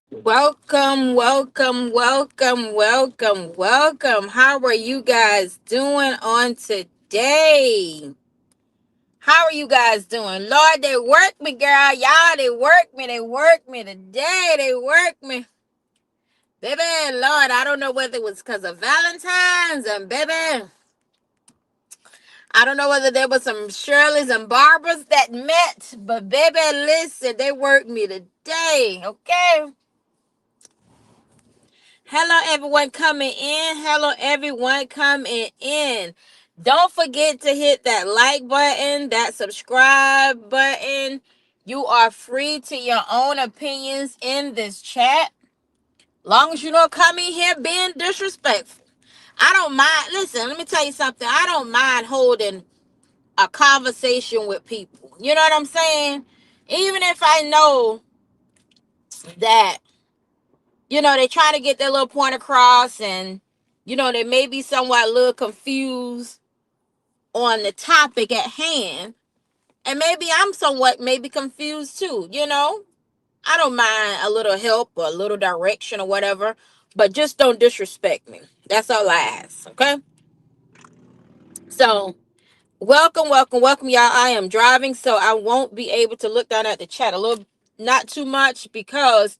Welcome, welcome, welcome, welcome, welcome. How are you guys doing on today? How are you guys doing? Lord, they work me, girl. Y'all, they work me today. They work me. Baby, Lord, I don't know whether it was because of Valentine's and baby. I don't know whether there was some Shirley's and Barbaras that met, but baby, listen, they worked me today, okay? Hello, everyone coming in. Hello, everyone coming in. Don't forget to hit that like button, that subscribe button. You are free to your own opinions in this chat. Long as you don't come in here being disrespectful. I don't mind. Listen, let me tell you something. I don't mind holding a conversation with people. You know what I'm saying? Even if I know that they try to get their little point across and they may be somewhat a little confused on the topic at hand, and maybe I'm somewhat maybe confused too. I don't mind a little help or a little direction or whatever, but just don't disrespect me. That's all I ask. Okay. So welcome, welcome, welcome, y'all. I am driving, so I won't be able to look down at the chat a little, not too much, because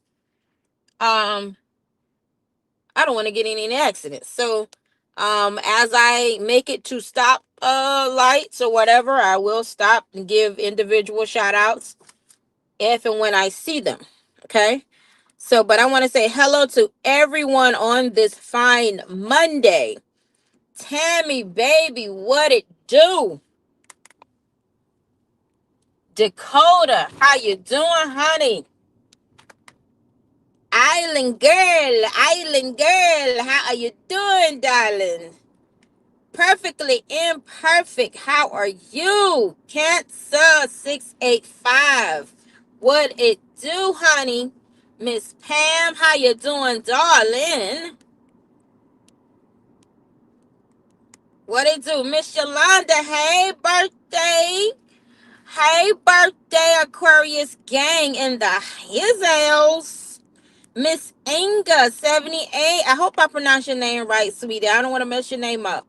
um I don't want to get in any accidents. So, as I make it to stop lights or whatever, I will stop and give individual shout outs if and when I see them. Okay. So, but I want to say hello to everyone on this fine Monday. Tammy, baby, what it do? Dakota, how you doing, honey? Island girl, how are you doing, darling? Perfectly imperfect. How are you? Cancer 685. What it do, honey? Miss Pam, how you doing, darling? What it do? Miss Yolanda, hey, birthday. Hey, birthday, Aquarius gang in the Hizzles. Miss Inga, 78. I hope I pronounced your name right, sweetie. I don't want to mess your name up.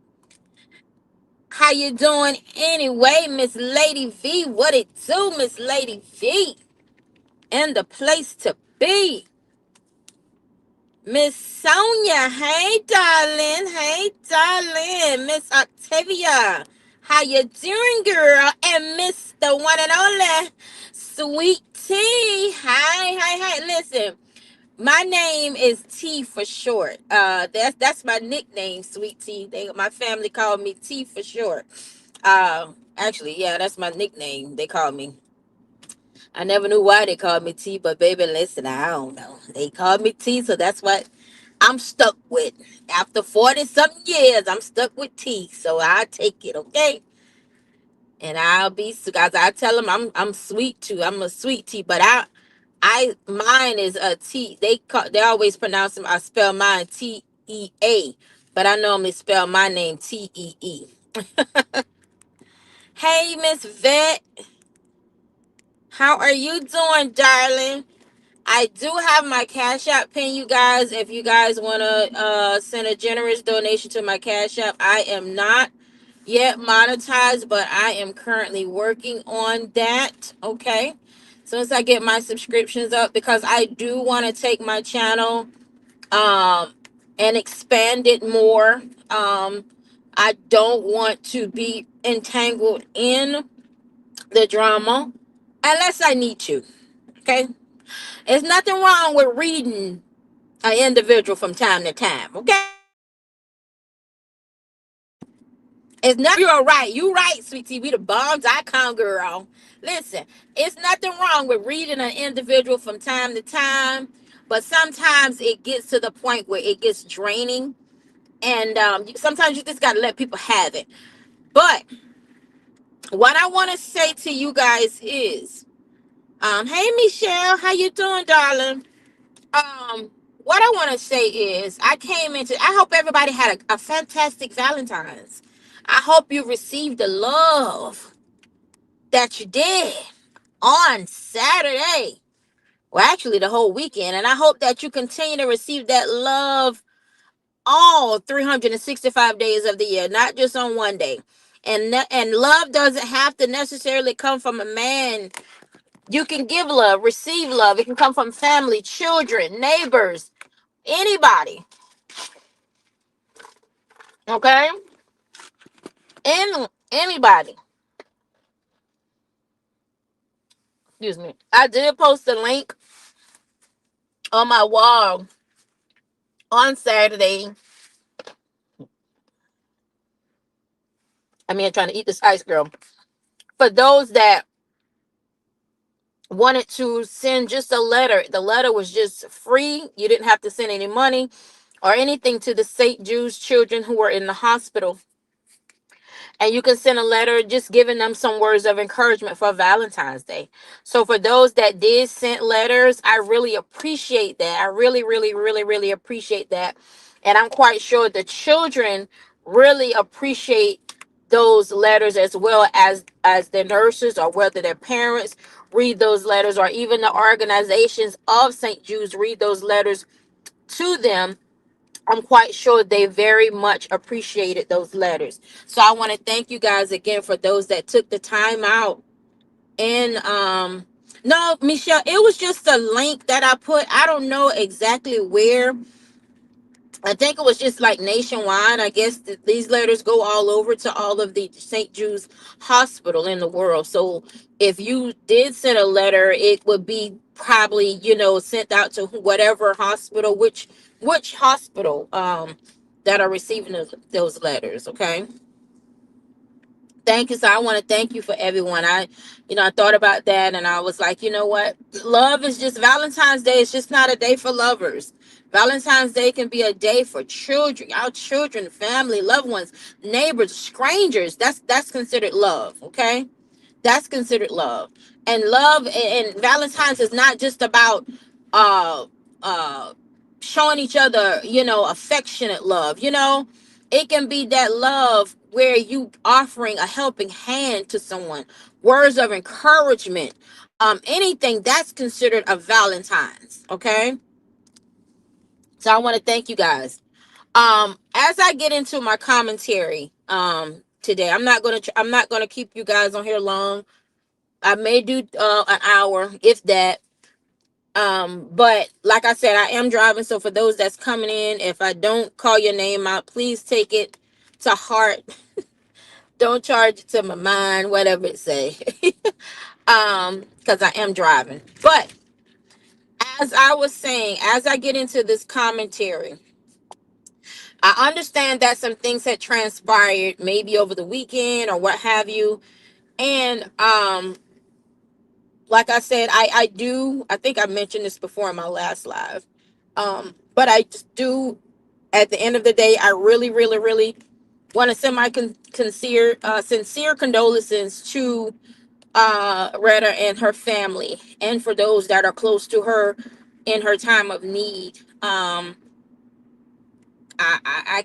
How you doing anyway, Miss Lady V? What it do, Miss Lady V? And the place to be. Miss Sonia, hey darling, hey darling. Miss Octavia, how you doing, girl? And Miss the one and only Sweet Tea. Hi. Listen, my name is T for short. That's my nickname, Sweet Tea. My family called me T for short. Actually, yeah, that's my nickname. They call me. I never knew why they called me T, but baby, listen, I don't know. They called me T, so that's what I'm stuck with. After 40 something years, I'm stuck with T, so I take it, okay? And I'll be, guys. I tell them I'm sweet too. I'm a sweet tea, but mine is a T. They always pronounce them. I spell mine Tea, but I normally spell my name Tee. Hey, Miss Vet, how are you doing, darling? I do have my Cash App pin, you guys. If you guys want to send a generous donation to my Cash App, I am not yet monetized, but I am currently working on that. Okay. As soon as I get my subscriptions up, because I do want to take my channel um, and expand it more. I don't want to be entangled in the drama unless I need to. Okay. There's nothing wrong with reading an individual from time to time. Okay. It's not. You're right. You right, sweetie. We the bomb.com girl. Listen, it's nothing wrong with reading an individual from time to time, but sometimes it gets to the point where it gets draining, and sometimes you just gotta let people have it. But what I want to say to you guys is, hey Michelle, how you doing, darling? What I want to say is, I hope everybody had a fantastic Valentine's. I hope you received the love that you did on Saturday. Well, actually, the whole weekend. And I hope that you continue to receive that love all 365 days of the year, not just on one day. And love doesn't have to necessarily come from a man. You can give love, receive love. It can come from family, children, neighbors, anybody. Okay? Anybody. Excuse me. I did post a link on my wall on Saturday. I mean, I'm trying to eat this ice cream. For those that wanted to send just a letter, the letter was just free. You didn't have to send any money or anything to the St. Jude's children who were in the hospital. And you can send a letter just giving them some words of encouragement for Valentine's Day. So for those that did send letters, I really appreciate that. I really, really, really, really appreciate that. And I'm quite sure the children really appreciate those letters, as well as the nurses, or whether their parents read those letters, or even the organizations of St. Jude's read those letters to them. I'm quite sure they very much appreciated those letters. So I want to thank you guys again for those that took the time out. And no, Michelle, it was just a link that I put. I don't know exactly where. I think it was just like nationwide. I guess these letters go all over to all of the St. Jude's hospital in the world. So if you did send a letter, it would be probably, sent out to whatever hospital, which hospital that are receiving those letters. Okay. Thank you. So I want to thank you for everyone. I thought about that, and I was like, you know what? Love is just Valentine's Day. It's just not a day for lovers. Valentine's Day can be a day for children, our children, family, loved ones, neighbors, strangers. That's considered love. Okay. That's considered love. And love and Valentine's is not just about uh uh showing each other, affectionate love. It can be that love where you offering a helping hand to someone, words of encouragement, anything that's considered a Valentine's. Okay. So I want to thank you guys. As I get into my commentary today, I'm not gonna keep you guys on here long. I may do an hour, if that. But like I said, I am driving. So for those that's coming in, if I don't call your name out, please take it to heart. Don't charge it to my mind, whatever it say. Because I am driving. But as I was saying, as I get into this commentary, I understand that some things had transpired maybe over the weekend or what have you. And like I said, I think I mentioned this before in my last live. But I just do, at the end of the day, I really, really, really want to send my sincere condolences to Retta and her family, and for those that are close to her in her time of need. I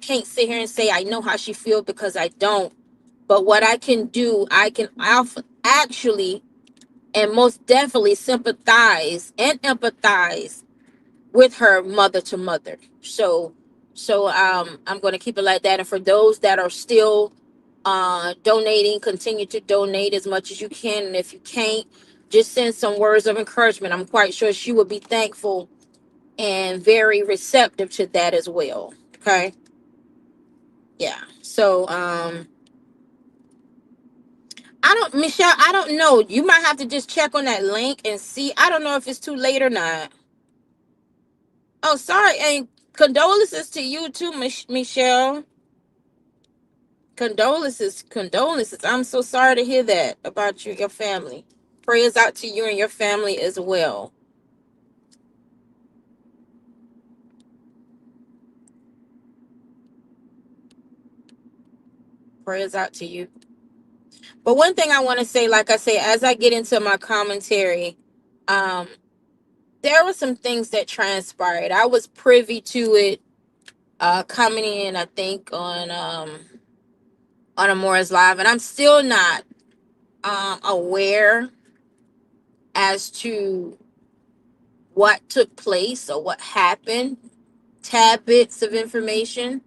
can't sit here and say I know how she feels, because I don't. But what I can do, actually and most definitely sympathize and empathize with her mother to mother. So I'm going to keep it like that. And for those that are still donating, continue to donate as much as you can. And if you can't, just send some words of encouragement. I'm quite sure she would be thankful and very receptive to that as well. Okay. Yeah. So Michelle, I don't know. You might have to just check on that link and see. I don't know if it's too late or not. Oh, sorry. And condolences to you too, Michelle. Condolences, condolences. I'm so sorry to hear that about you, your family. Prayers out to you and your family as well. Prayers out to you. But one thing I want to say, like I say, as I get into my commentary, um, there were some things that transpired. I was privy to it coming in, I think, on a Moore's Live, and I'm still not aware as to what took place or what happened, tad bits of information.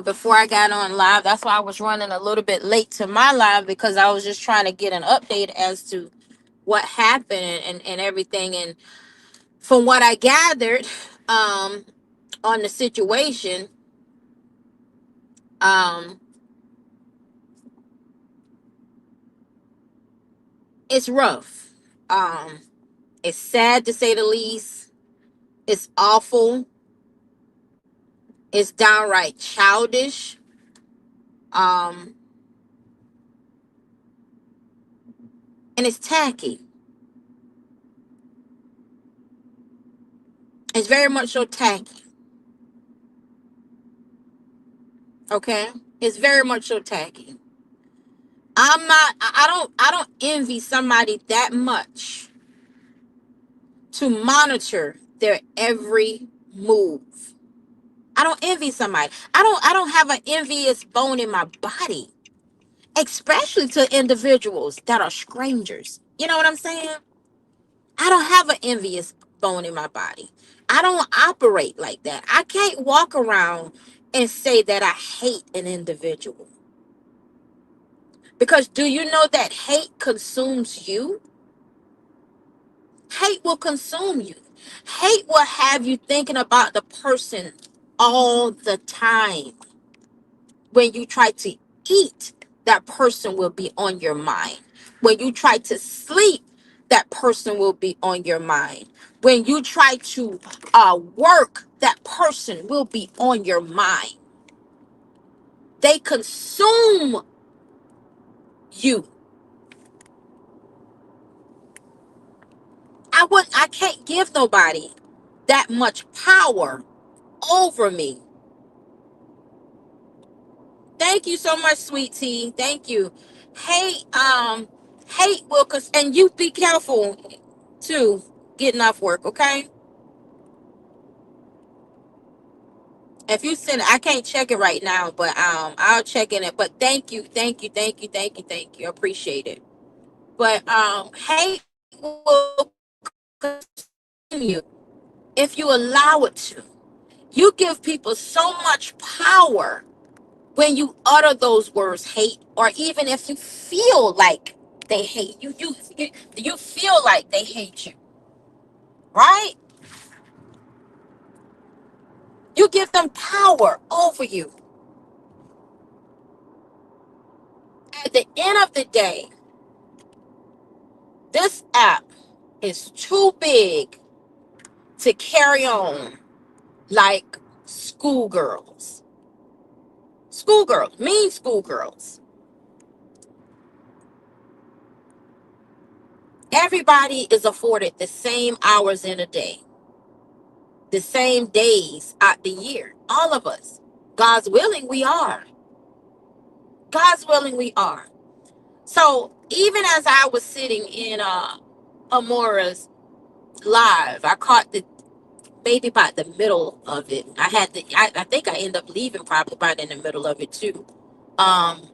Before I got on live, that's why I was running a little bit late to my live, because I was just trying to get an update as to what happened and everything. And from what I gathered, on the situation, um, it's rough. Um, it's sad to say the least. It's awful. It's downright childish. Um, and it's tacky. It's very much so tacky. Okay? It's very much so tacky. I don't envy somebody that much to monitor their every move. I don't envy somebody. I don't have an envious bone in my body, especially to individuals that are strangers. You know what I'm saying? I don't have an envious bone in my body. I don't operate like that. I can't walk around and say that I hate an individual. Because do you know that hate consumes you? Hate will consume you. Hate will have you thinking about the person all the time. When you try to eat, that person will be on your mind. When you try to sleep, that person will be on your mind. When you try to work, that person will be on your mind. They consume you. I can't give nobody that much power over me. Thank you so much, sweet tea. Thank you. Hate, hate will and you be careful too, getting off work, okay? If you send, I can't check it right now, but I'll check in it. But thank you, thank you, thank you, thank you, thank you. I appreciate it. But hate will continue if you allow it to. You give people so much power when you utter those words, hate, or even if you feel like they hate you, you feel like they hate you, right? You give them power over you. At the end of the day, this app is too big to carry on like schoolgirls. Schoolgirls, mean schoolgirls. Everybody is afforded the same hours in a day, the same days out the year. All of us. God's willing, we are. God's willing, we are. So even as I was sitting in Amora's live, I caught the maybe by the middle of it. I think I ended up leaving probably about in the middle of it too. Um,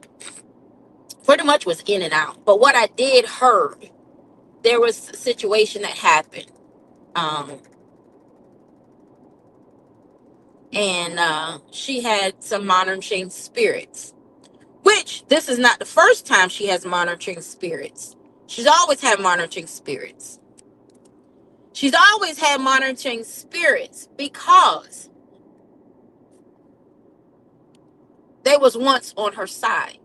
Pretty much was in and out. But what I did heard, there was a situation that happened. Um, and she had some monitoring spirits. Which this is not the first time she has monitoring spirits. She's always had monitoring spirits. She's always had monitoring spirits because they was once on her side.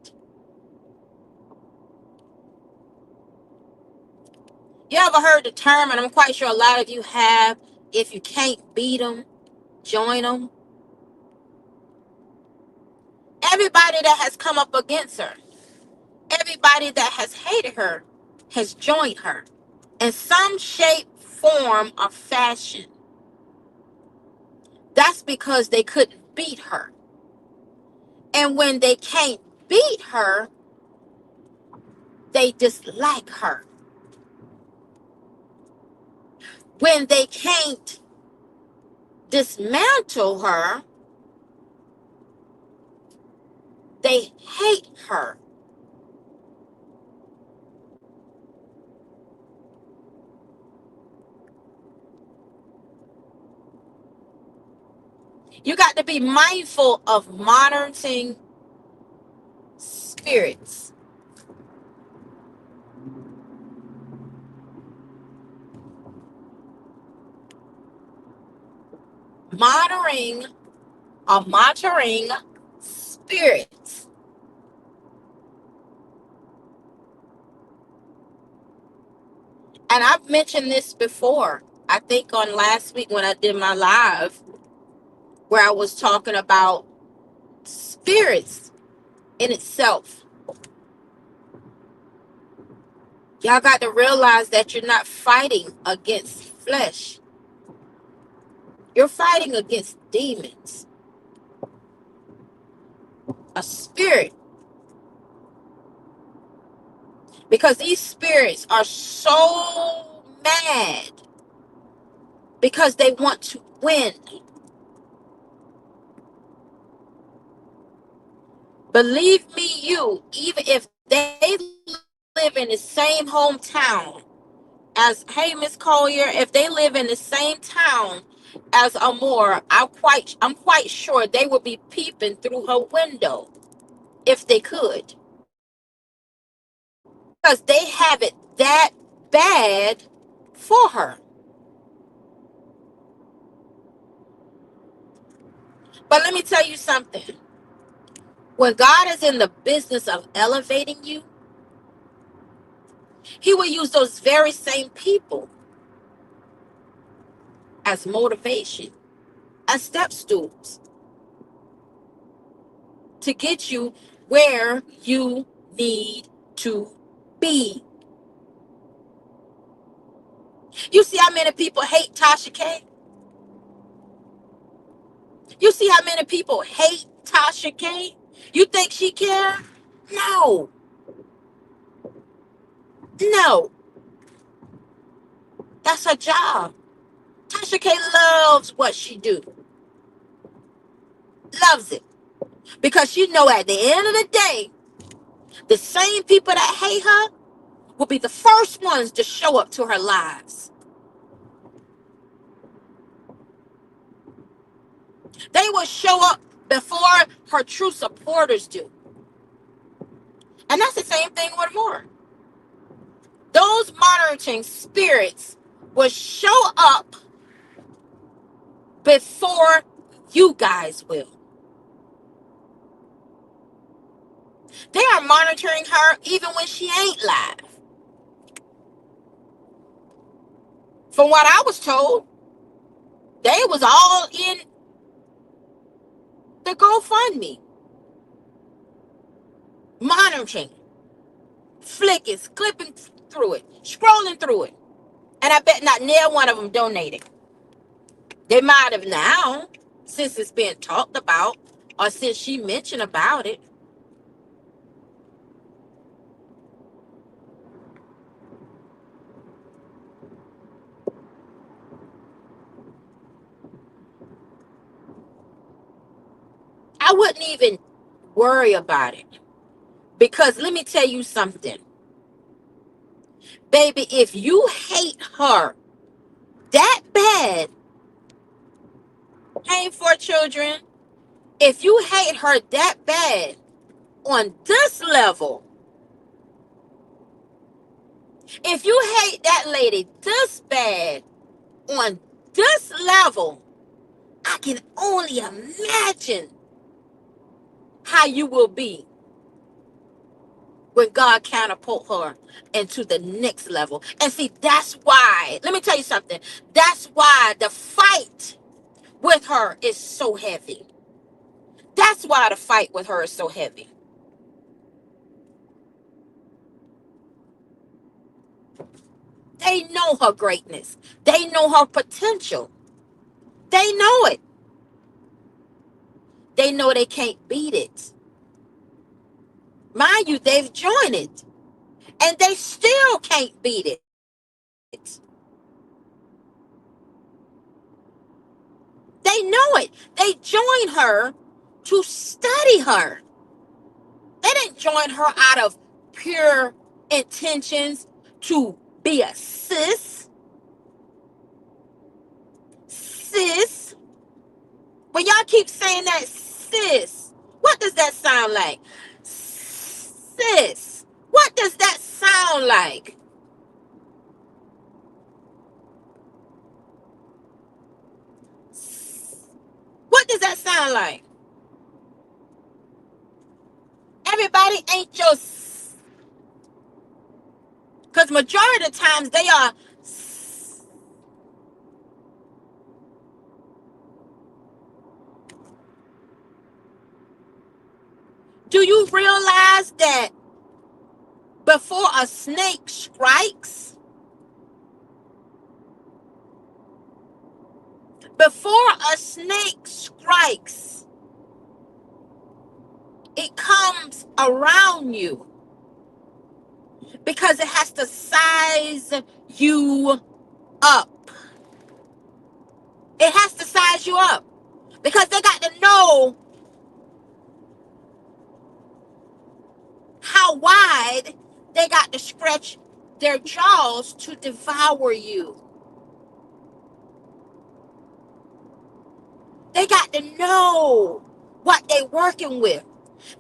You ever heard the term, and I'm quite sure a lot of you have, if you can't beat them, join them? Everybody that has come up against her, everybody that has hated her, has joined her in some shape, form, or fashion. That's because they couldn't beat her. And when they can't beat her, they dislike her. When they can't dismantle her, they hate her. You got to be mindful of monitoring spirits. Monitoring monitoring spirits. And I've mentioned this before. I think on last week when I did my live, where I was talking about spirits in itself. Y'all got to realize that you're not fighting against flesh. You're fighting against demons, a spirit. Because these spirits are so mad because they want to win. Believe me, even if they live in the same hometown as, hey, Miss Collier, if they live in the same town as Amor, I'm quite sure they would be peeping through her window if they could. Because they have it that bad for her. But let me tell you something. When God is in the business of elevating you, he will use those very same people as motivation, as step stools to get you where you need to be. You see how many people hate Tasha K? You see how many people hate Tasha K? You think she care? No. No. That's her job. Tasha K loves what she do. Loves it. Because she know at the end of the day, the same people that hate her will be the first ones to show up to her lives. They will show up before her true supporters do. And that's the same thing with more. Those monitoring spirits will show up before you guys will. They are monitoring her even when she ain't live. From what I was told, they was all in the GoFundMe. Monitoring. Flicking, clipping through it, scrolling through it. And I bet not near one of them donated. They might have now, since it's being talked about, or since she mentioned about it. I wouldn't even worry about it. Because let me tell you something. Baby, if you hate her that bad, hey, for children, if you hate her that bad on this level, if you hate that lady this bad on this level, I can only imagine how you will be when God catapult her into the next level. And see, that's why, let me tell you something. That's why the fight with her is so heavy. That's why the fight with her is so heavy. They know her greatness. They know her potential. They know it. They know they can't beat it. Mind you, they've joined it. And they still can't beat it. They know it. They joined her to study her. They didn't join her out of pure intentions to be a sis. Sis. When y'all keep saying that, sis, what does that sound like? Sis, what does that sound like? What does that sound like? Everybody ain't your, because majority of the times they are. Do you realize that before a snake strikes, before a snake strikes, it comes around you because it has to size you up. It has to size you up because they got to know how wide they got to stretch their jaws to devour you. They got to know what they working with.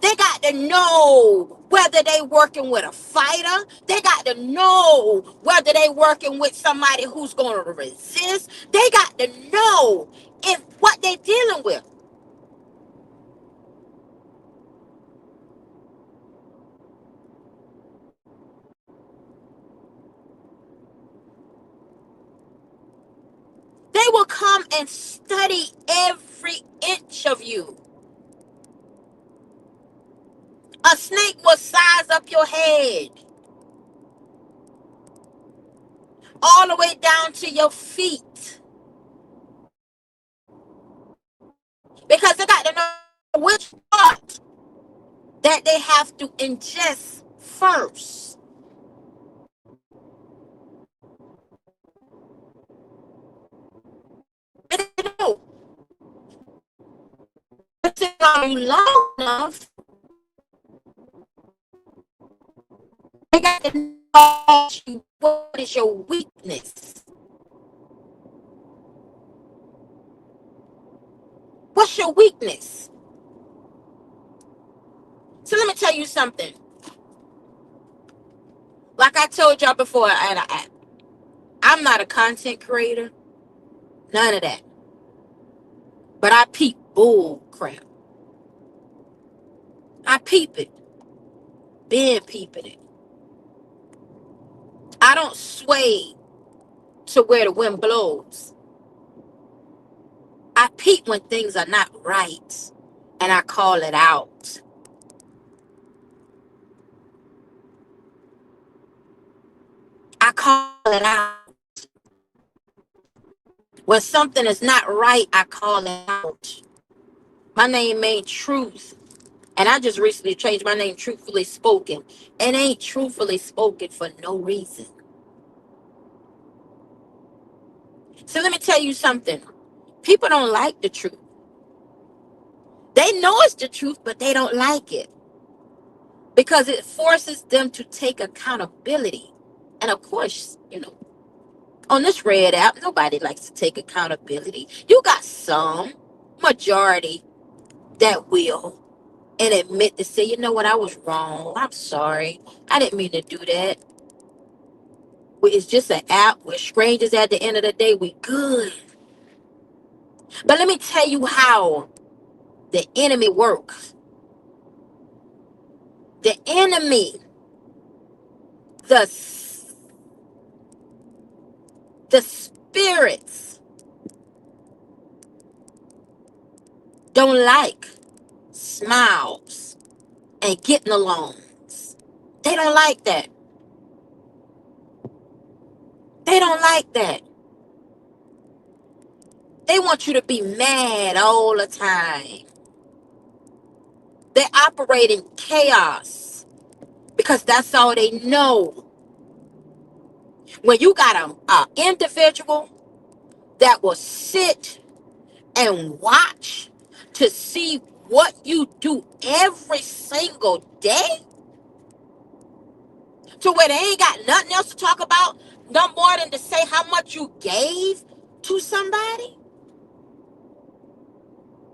They got to know whether they working with a fighter. They got to know whether they working with somebody who's going to resist. They got to know if what they're dealing with. They will come and study every inch of you. A snake will size up your head all the way down to your feet because they got to know which part that they have to ingest first. And they know if it's on you long enough, they got to know what is your weakness. What's your weakness? So let me tell you something. Like I told y'all before, I'm not a content creator. None of that. But I peep bull crap. I peep it. Been peeping it. I don't sway to where the wind blows. I peep when things are not right. And I call it out. I call it out. When something is not right, I call it out. My name ain't Truth. And I just recently changed my name, Truthfully Spoken. It ain't truthfully spoken for no reason. So let me tell you something. People don't like the truth. They know it's the truth, but they don't like it. Because it forces them to take accountability. And of course, on this red app, nobody likes to take accountability. You got some, majority, that will. And admit to say, you know what, I was wrong. I'm sorry. I didn't mean to do that. It's just an app. We're strangers at the end of the day. We good. But let me tell you how the enemy works. The enemy, the, the spirits don't like smiles and getting along. They don't like that. They don't like that. They want you to be mad all the time. They operate in chaos because that's all they know. When you got a individual that will sit and watch to see what you do every single day, to where they ain't got nothing else to talk about, no more than to say how much you gave to somebody.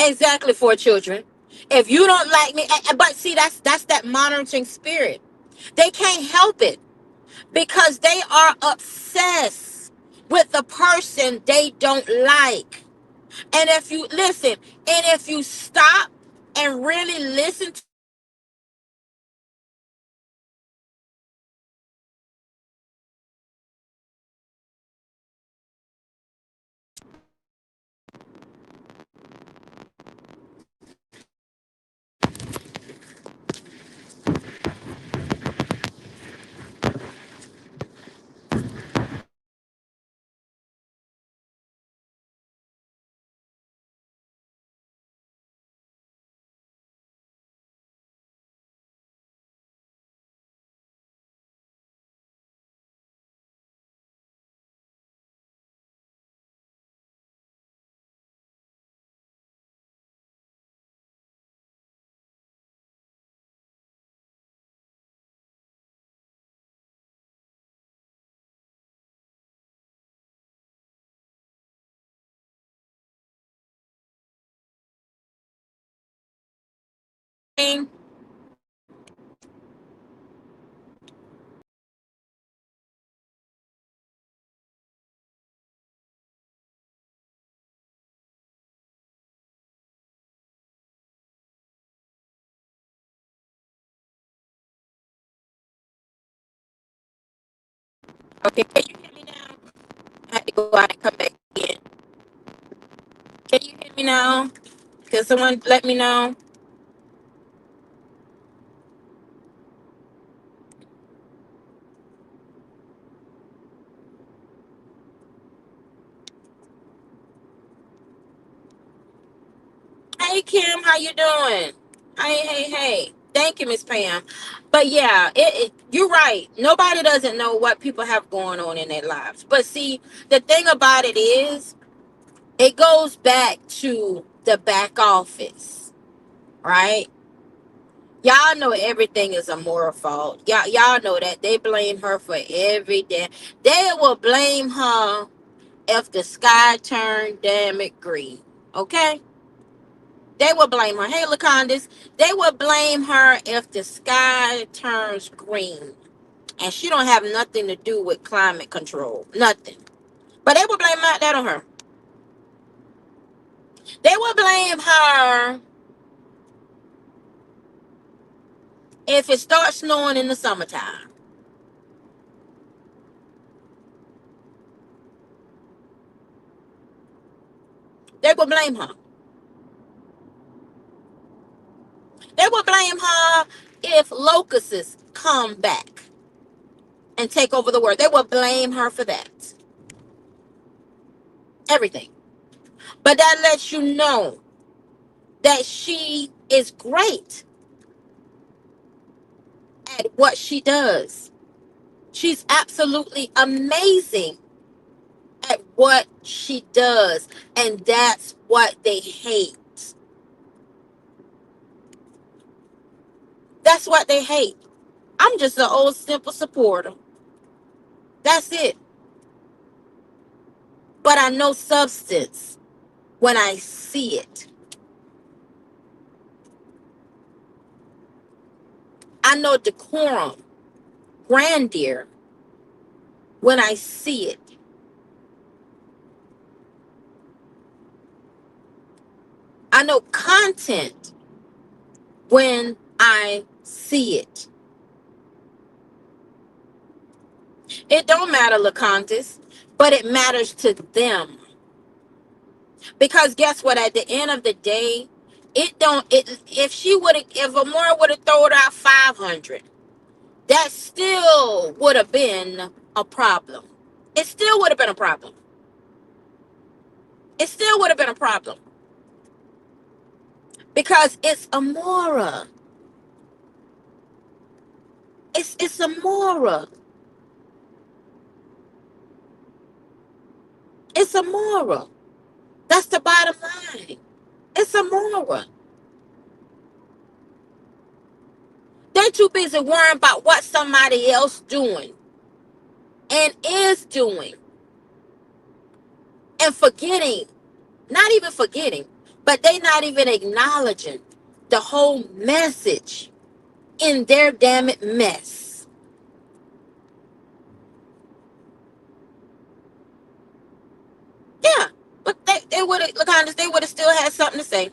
Exactly, for children. If you don't like me, but see, that's that monitoring spirit. They can't help it because they are obsessed with the person they don't like. And if you listen, and if you stop and really listen to me, okay, can you hear me now? I had to go out and come back in. Can you hear me now? Can someone let me know? Hey Kim, how you doing? Hey. Thank you, Miss Pam. But yeah, you're right. Nobody doesn't know what people have going on in their lives. But see, the thing about it is, it goes back to the back office, right? Y'all know everything is a moral fault. Y'all know that they blame her for everything. They will blame her if the sky turned damn it green. Okay? They will blame her. Hey, Lacondas, they will blame her if the sky turns green. And she don't have nothing to do with climate control. Nothing. But they will blame that on her. They will blame her if it starts snowing in the summertime. They will blame her. They will blame her if locusts come back and take over the world. They will blame her for that. Everything. But that lets you know that she is great at what she does. She's absolutely amazing at what she does. And that's what they hate. That's what they hate. I'm just an old simple supporter. That's it. But I know substance when I see it. I know decorum, grandeur when I see it. I know content when I see it. It don't matter, Lacontis, but it matters to them. Because guess what? At the end of the day, it don't. It if she would have, if Amora would have thrown out 500, that still would have been a problem. It still would have been a problem. It still would have been a problem because it's Amora. It's Amora. It's Amora. That's the bottom line. It's Amora. They're too busy worrying about what somebody else doing and is doing and forgetting, not even forgetting, But they not even acknowledging the whole message in their damn it mess. Yeah. But they would have, look, honest, they would have still had something to say.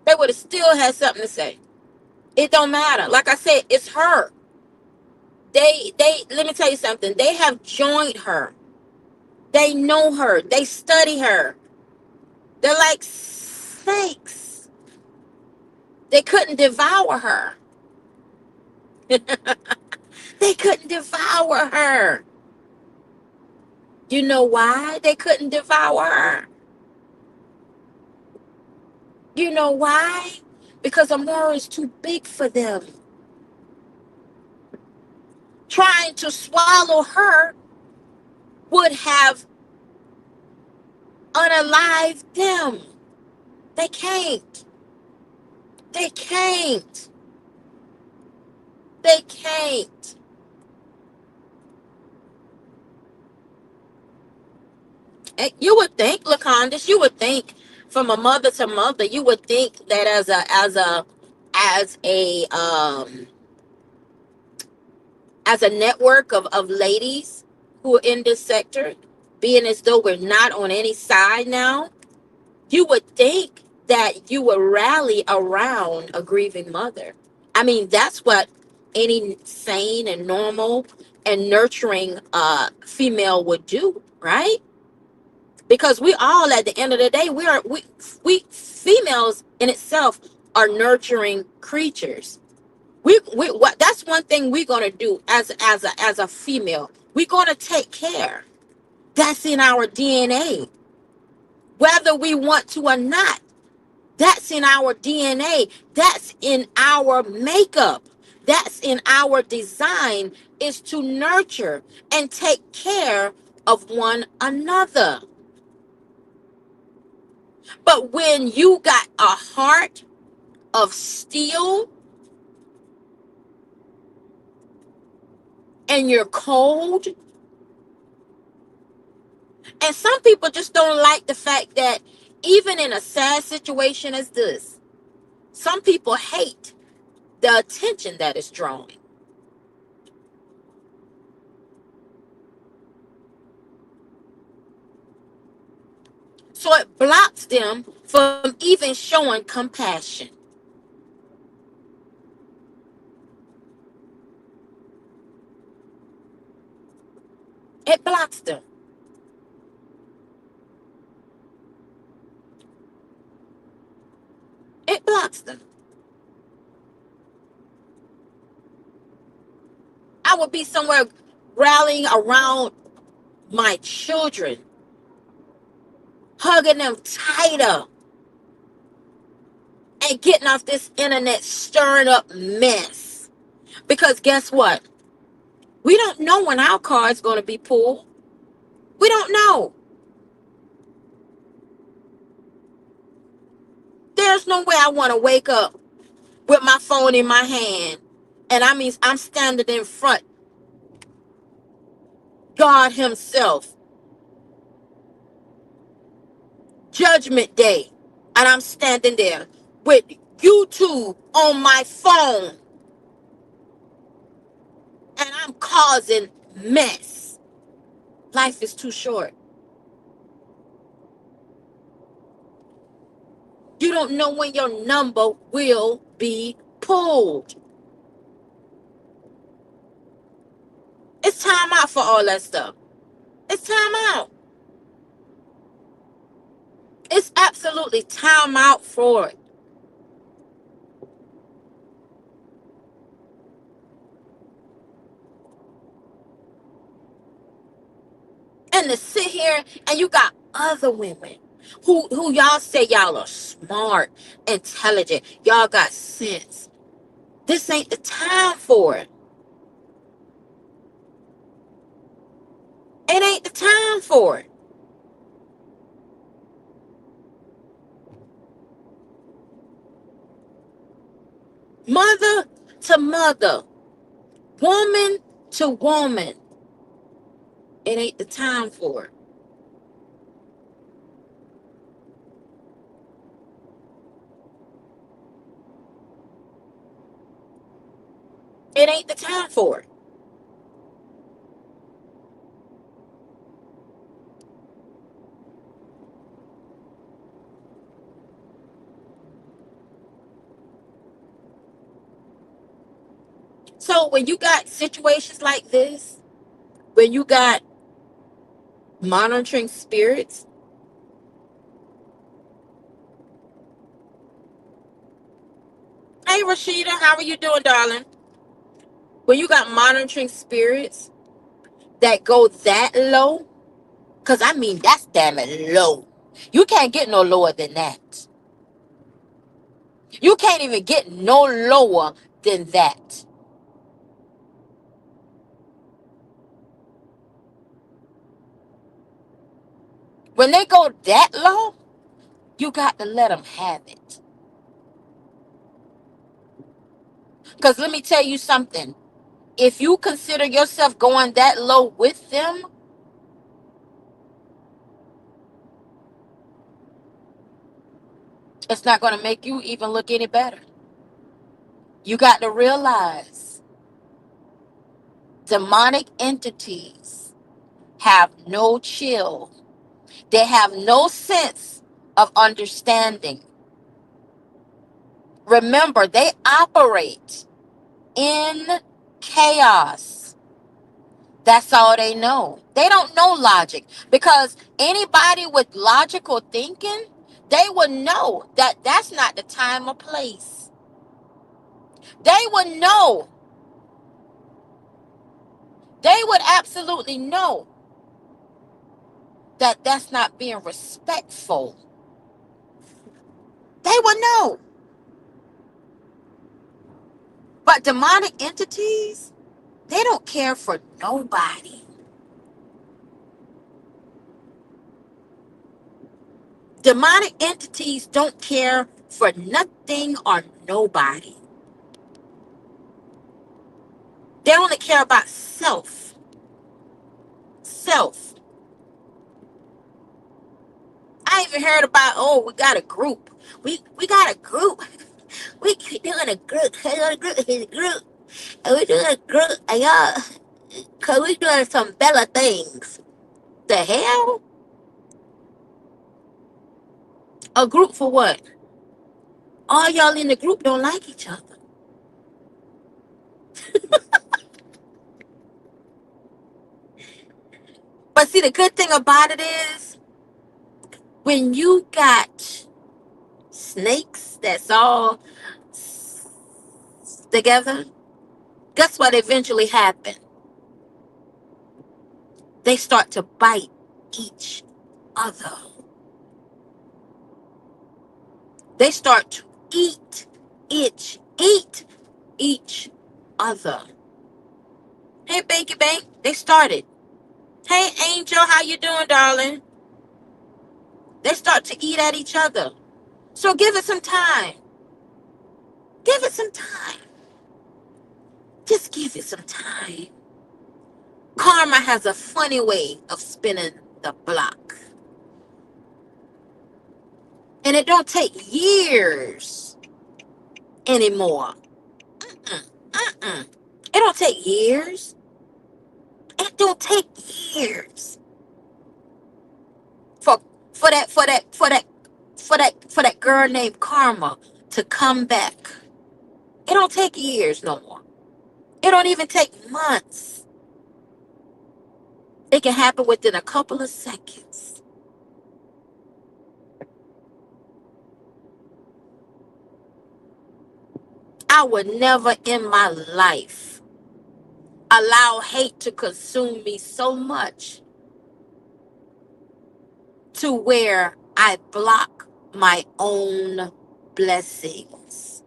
They would have still had something to say. It don't matter. Like I said, it's her. Let me tell you something. They have joined her. They know her. They study her. They're like snakes. They couldn't devour her. They couldn't devour her. You know why they couldn't devour her? You know why? Because Amora is too big for them. Trying to swallow her would have unalived them. They can't. They can't. They can't. And you would think, Lacondas, you would think from a mother to mother, you would think that as a network of ladies who are in this sector, being as though we're not on any side now, you would think that you would rally around a grieving mother. I mean, that's what any sane and normal and nurturing female would do, right? Because we all, at the end of the day, we females in itself are nurturing creatures. We what that's one thing we're gonna do as a female. We're gonna take care. That's in our DNA, whether we want to or not. That's in our DNA. That's in our makeup. That's in our design, is to nurture and take care of one another. But when you got a heart of steel and you're cold, and some people just don't like the fact that even in a sad situation as this, some people hate the attention that is drawing. So it blocks them from even showing compassion. It blocks them. It blocks them. I would be somewhere rallying around my children, hugging them tighter, and getting off this internet stirring up mess. Because guess what? We don't know when our card's going to be pulled. We don't know. There's no way I want to wake up with my phone in my hand, and I mean, I'm standing in front, God Himself, Judgment Day, and I'm standing there with YouTube on my phone, and I'm causing mess. Life is too short. You don't know when your number will be pulled. It's time out for all that stuff. It's time out. It's absolutely time out for it. And to sit here and you got other women who y'all say y'all are smart, intelligent, y'all got sense. This ain't the time for it. It ain't the time for it. Mother to mother, woman to woman, it ain't the time for it. It ain't the time for it. So when you got situations like this, when you got monitoring spirits, hey Rashida, how are you doing, darling? When you got monitoring spirits that go that low, because I mean, that's damn it low. You can't get no lower than that. You can't even get no lower than that. When they go that low, you got to let them have it. Because let me tell you something. If you consider yourself going that low with them, it's not going to make you even look any better. You got to realize demonic entities have no chill. They have no sense of understanding. Remember, they operate in chaos. That's all they know. They don't know logic, because anybody with logical thinking, they would know that that's not the time or place. They would know. They would absolutely know that that's not being respectful. They would know. But demonic entities, they don't care for nobody. Demonic entities don't care for nothing or nobody. They only care about self. Self. I even heard about, oh, we got a group. We got a group. We doing a group. We doing a group. His group. And we doing a group. And y'all, cause we doing some better things. The hell? A group for what? All y'all in the group don't like each other. But see, the good thing about it is, when you got snakes that's all together, guess what eventually happened? They start to bite each other. They start to eat each other. Hey, Banky Bank, they started. Hey, Angel, how you doing, darling? They start to eat at each other. So give it some time. Give it some time. Just give it some time. Karma has a funny way of spinning the block. And it don't take years anymore. Mm-mm, mm-mm. It don't take years. It don't take years for for that girl named Karma to come back. It don't take years no more. It don't even take months. It can happen within a couple of seconds. I would never in my life allow hate to consume me so much to where I block my own blessings.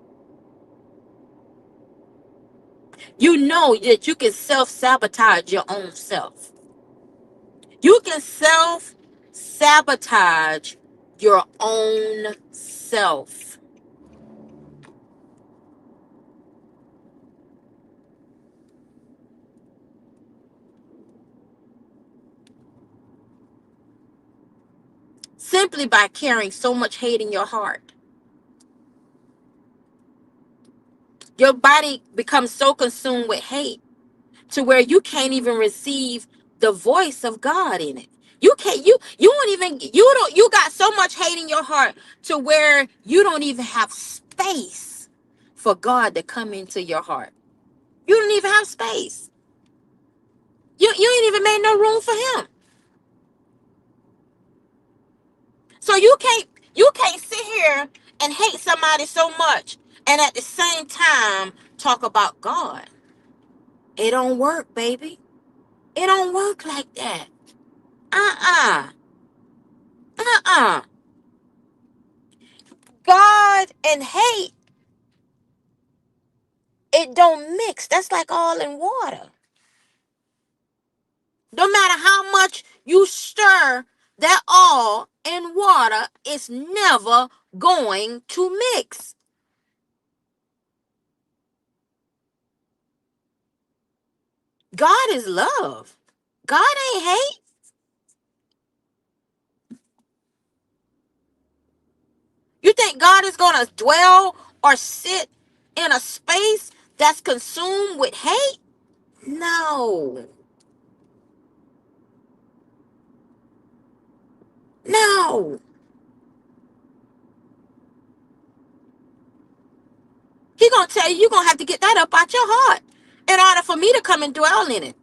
You know that you can self-sabotage your own self. You can self-sabotage your own self. Simply by carrying so much hate in your heart. Your body becomes so consumed with hate to where you can't even receive the voice of God in it. You can't, you don't even, you got so much hate in your heart to where you don't even have space for God to come into your heart. You don't even have space. You ain't even made no room for him. So you can't sit here and hate somebody so much and at the same time talk about God. It don't work, baby. It don't work like that. Uh-uh. Uh-uh. God and hate, it don't mix. That's like all in water. No matter how much you stir that all in water, it's never going to mix. God is love. God ain't hate. You think God is going to dwell or sit in a space that's consumed with hate? No. No. He going to tell you, you're going to have to get that up out your heart in order for me to come and dwell in it.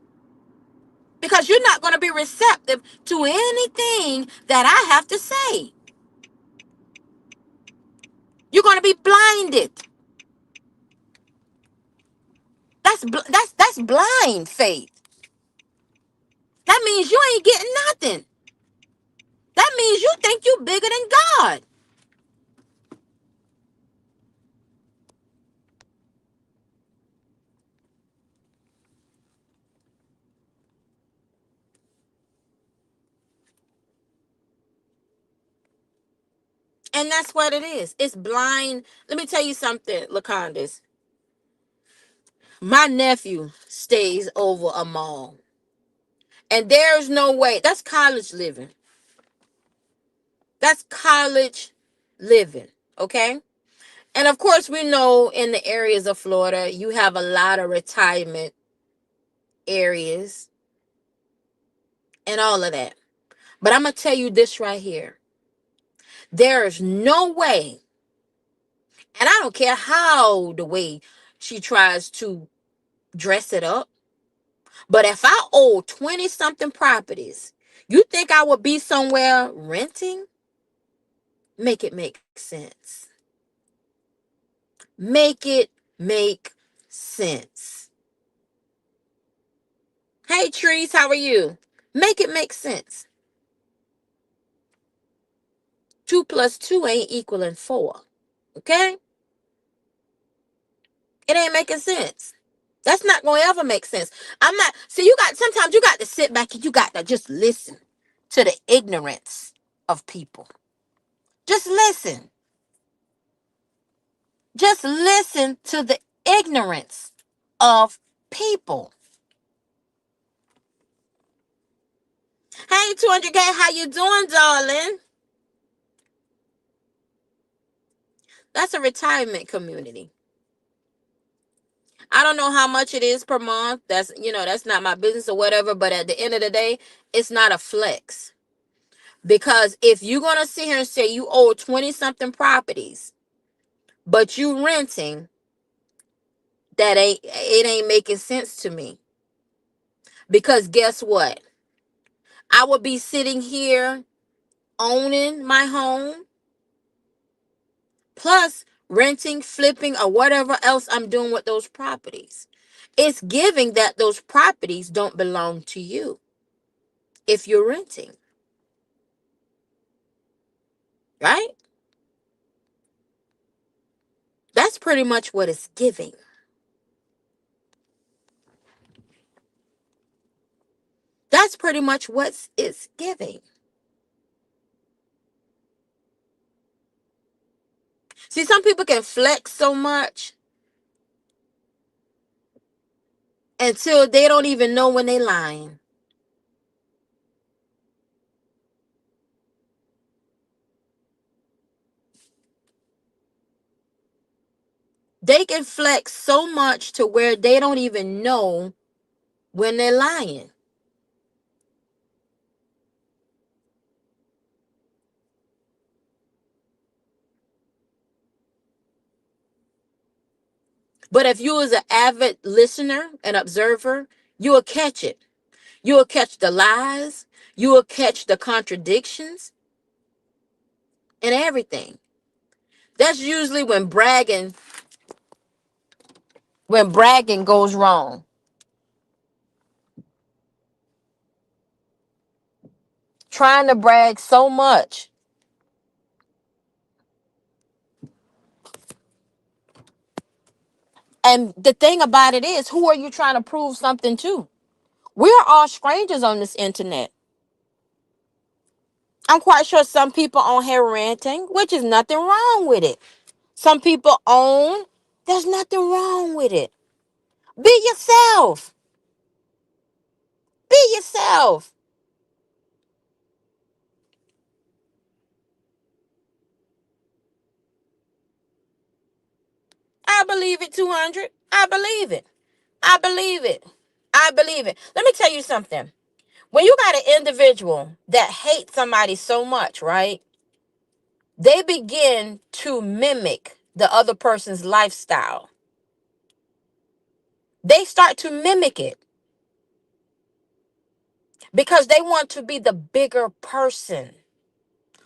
Because you're not going to be receptive to anything that I have to say. You're going to be blinded. That's blind faith. That means you ain't getting nothing. That means you think you bigger than God. And that's what it is. It's blind. Let me tell you something, LaCondas. My nephew stays over a mall. And there's no way. That's college living. That's college living. Okay? And of course, we know in the areas of Florida, you have a lot of retirement areas and all of that. But I'm going to tell you this right here. There is no way, and I don't care how the way she tries to dress it up, but if I owe 20 something properties, you think I would be somewhere renting? Make it make sense. Make it make sense. Hey, Trees, how are you? Make it make sense. 2 plus 2 ain't equaling 4. Okay? It ain't making sense. That's not going to ever make sense. I'm not. See, sometimes you got to sit back and you got to just listen to the ignorance of people. Just listen. Just listen to the ignorance of people. Hey, 200K, how you doing, darling? That's a retirement community. I don't know how much it is per month. That's not my business or whatever. But at the end of the day, it's not a flex. Because if you're going to sit here and say you owe 20 something properties, but you renting, it ain't making sense to me. Because guess what? I would be sitting here owning my home, plus renting, flipping, or whatever else I'm doing with those properties. It's giving that those properties don't belong to you if you're renting, right? That's pretty much what it's giving. That's pretty much what it's giving. See, some people can flex so much until they don't even know when they lying. They can flex so much to where they don't even know when they're lying. But if you was an avid listener and observer, you will catch it. You will catch the lies. You will catch the contradictions and everything. That's usually when bragging goes wrong. Trying to brag so much. And the thing about it is, who are you trying to prove something to? We're all strangers on this internet. I'm quite sure some people on here ranting, which is nothing wrong with it. Some people own, there's nothing wrong with it. Be yourself. Be yourself. I believe it, 200. I believe it. I believe it. I believe it. Let me tell you something. When you got an individual that hates somebody so much, right? They begin to mimic the other person's lifestyle. They start to mimic it because they want to be the bigger person.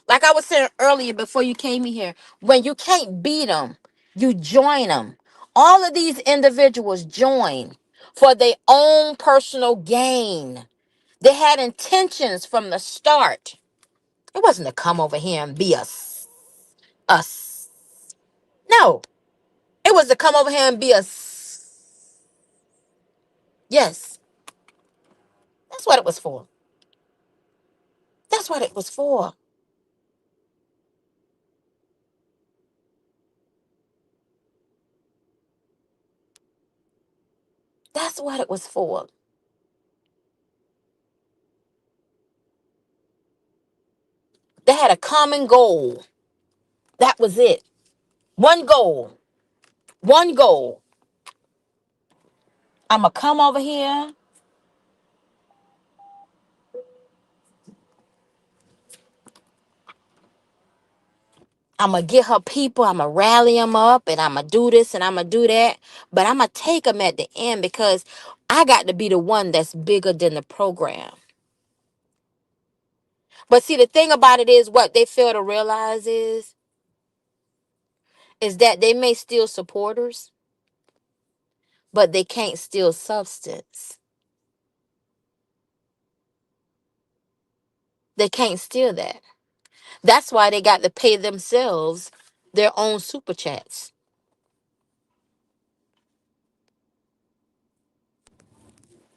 Like I was saying earlier before you came in here, when you can't beat them, you join them. All of these individuals join for their own personal gain. They had intentions from the start. It wasn't to come over here and be us. Us. No. It was to come over here and be us. Yes. That's what it was for. That's what it was for. That's what it was for. They had a common goal. That was it. One goal. One goal. I'm going to come over here. I'm going to get her people. I'm going to rally them up and I'm going to do this and I'm going to do that. But I'm going to take them at the end because I got to be the one that's bigger than the program. But see, the thing about it is what they fail to realize is that they may steal supporters, but they can't steal substance. They can't steal that. That's why they got to pay themselves their own super chats.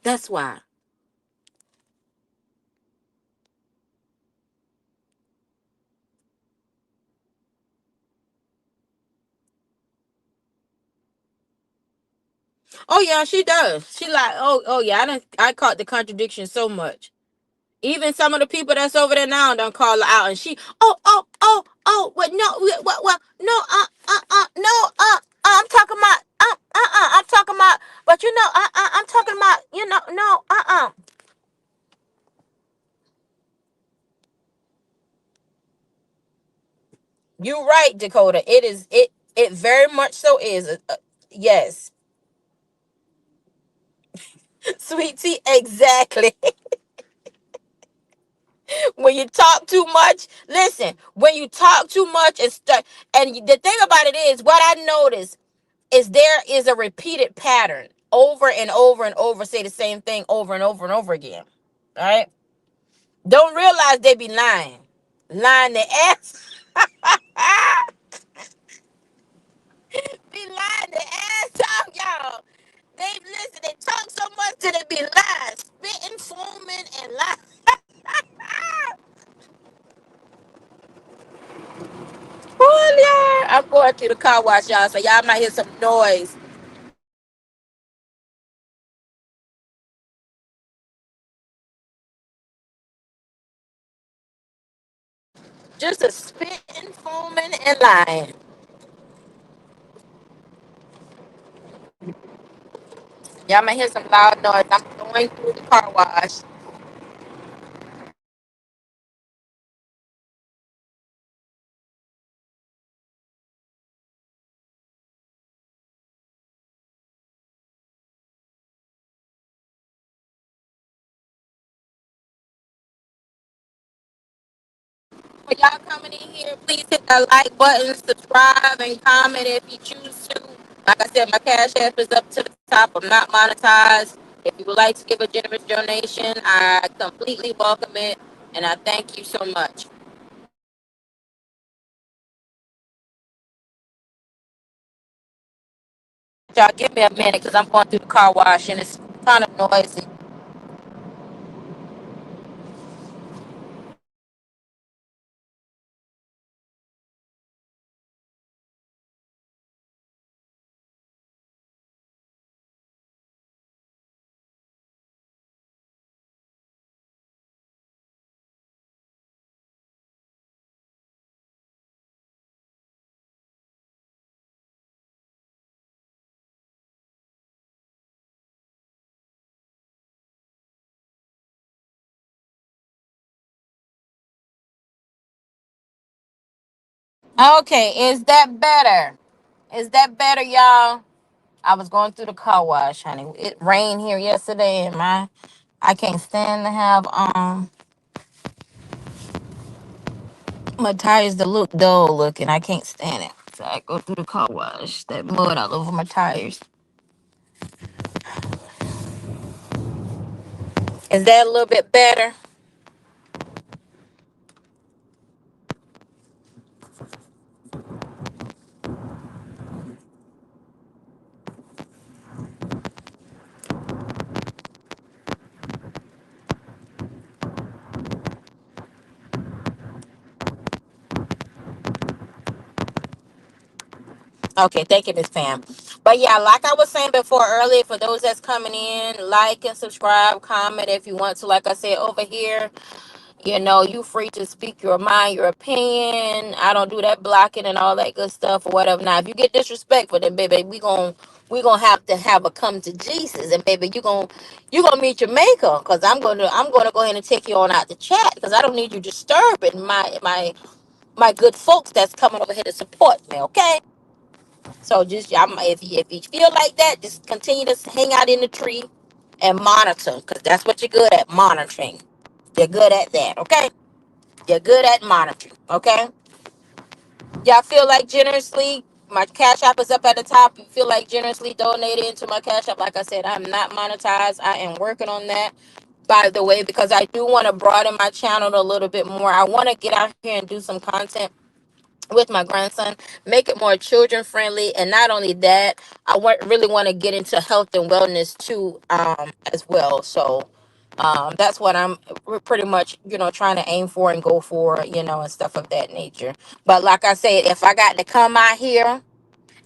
That's why. Oh yeah, she does. She like, oh yeah, I caught the contradiction so much. Even some of the people that's over there now don't call her out, and she, what? No, what? No, no, I'm talking about, I'm talking about, but you know, I'm talking about, no, You're right, Dakota. It is, it very much so is. Yes, sweet tea, exactly. When you talk too much, listen. When you talk too much and stuff, and the thing about it is, what I noticed is there is a repeated pattern over and over and over. Say the same thing over and over and over again. All right. Don't realize they be lying their ass. Be lying their ass off, y'all. They listen. They talk so much till they be lying, spitting, foaming, and lying. Oh yeah, I'm going to the car wash, y'all. So y'all might hear some noise. Just a spitting, foaming, and lying. Y'all might hear some loud noise. I'm going through the car wash. For y'all coming in here, please hit that like button, subscribe, and comment if you choose to. Like I said, my cash app is up to the top. I'm not monetized. If you would like to give a generous donation, I completely welcome it, and I thank you so much. Y'all give me a minute because I'm going through the car wash and it's kind of noisy. Okay, is that better? Is that better, y'all? I was going through the car wash, honey. It rained here yesterday, and I can't stand to have my tires to look dull looking. I can't stand it. So I go through the car wash. That mud all over my tires. Is that a little bit better? Okay, thank you, Miss Pam. But yeah, like I was saying before earlier, for those that's coming in, like and subscribe, comment if you want to. Like I said over here, you free to speak your mind, your opinion. I don't do that blocking and all that good stuff or whatever. Now, if you get disrespectful, then baby, we gonna have to have a come to Jesus, and baby, you gonna meet your maker. Cause I'm gonna go ahead and take you on out the chat because I don't need you disturbing my good folks that's coming over here to support me. Okay. So just if you feel like that, just continue to hang out in the tree and monitor, because that's what you're good at, monitoring. You're good at that, okay? You're good at monitoring, okay? Y'all feel like generously, my cash app is up at the top. You feel like generously donating into my cash app. Like I said, I'm not monetized. I am working on that, by the way, because I do want to broaden my channel a little bit more. I want to get out here and do some content with my grandson, make it more children friendly. And not only that, really want to get into health and wellness too, as well. So that's what we're pretty much, trying to aim for and go for, and stuff of that nature. But like I said, if I got to come out here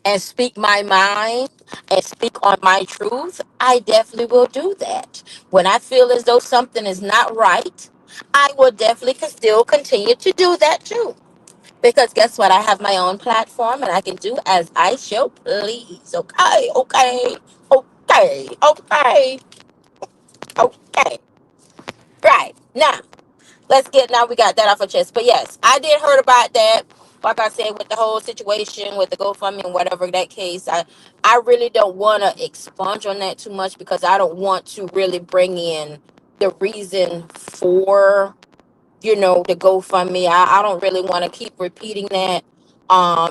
and speak my mind and speak on my truth, I definitely will do that. When I feel as though something is not right, I will definitely still continue to do that too. Because guess what? I have my own platform and I can do as I shall please. Okay, okay, okay, okay, okay. Right. Now, now we got that off our chest. But yes, I did heard about that. Like I said, with the whole situation with the GoFundMe and whatever that case, I really don't want to expunge on that too much because I don't want to really bring in the reason for the GoFundMe. I don't really want to keep repeating that,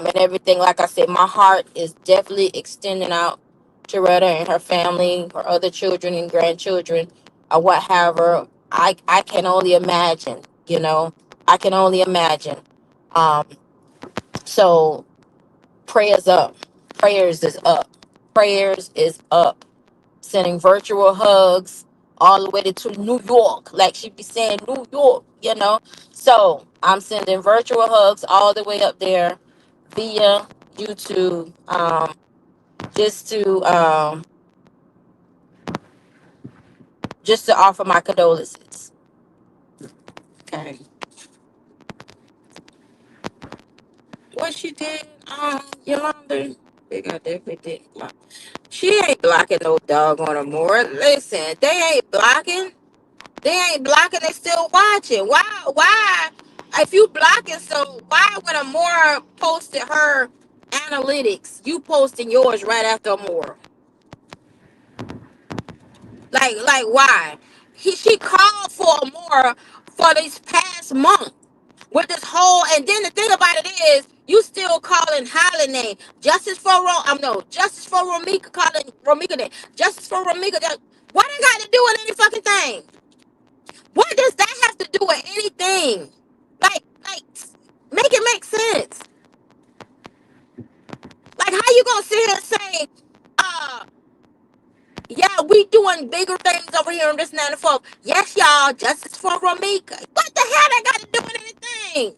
and everything. Like I said, my heart is definitely extending out to Retta and her family, her other children and grandchildren, or what have her. I can only imagine, I can only imagine. Um, so prayers up. Prayers is up. Prayers is up. Sending virtual hugs all the way to New York, like she be saying New York. So I'm sending virtual hugs all the way up there via YouTube, just to offer my condolences. Okay. What she did, Yolanda? I think I definitely did. She ain't blocking no doggone Amore. Listen, they ain't blocking. They ain't blocking. They still watching. Why? Why? If you blocking, so why when Amore posted her analytics, you posting yours right after Amore? Like why? She called for more for this past month with this whole. And then the thing about it is, you still calling Holland name justice for justice for Romika, calling Romika name justice for Romika. What it got to do with any fucking thing? What does that have to do with anything? Like, make it make sense. Like, how you gonna sit here and say, uh, yeah, we doing bigger things over here on this 94. Yes, y'all, justice for Romika. What the hell that got to do with anything?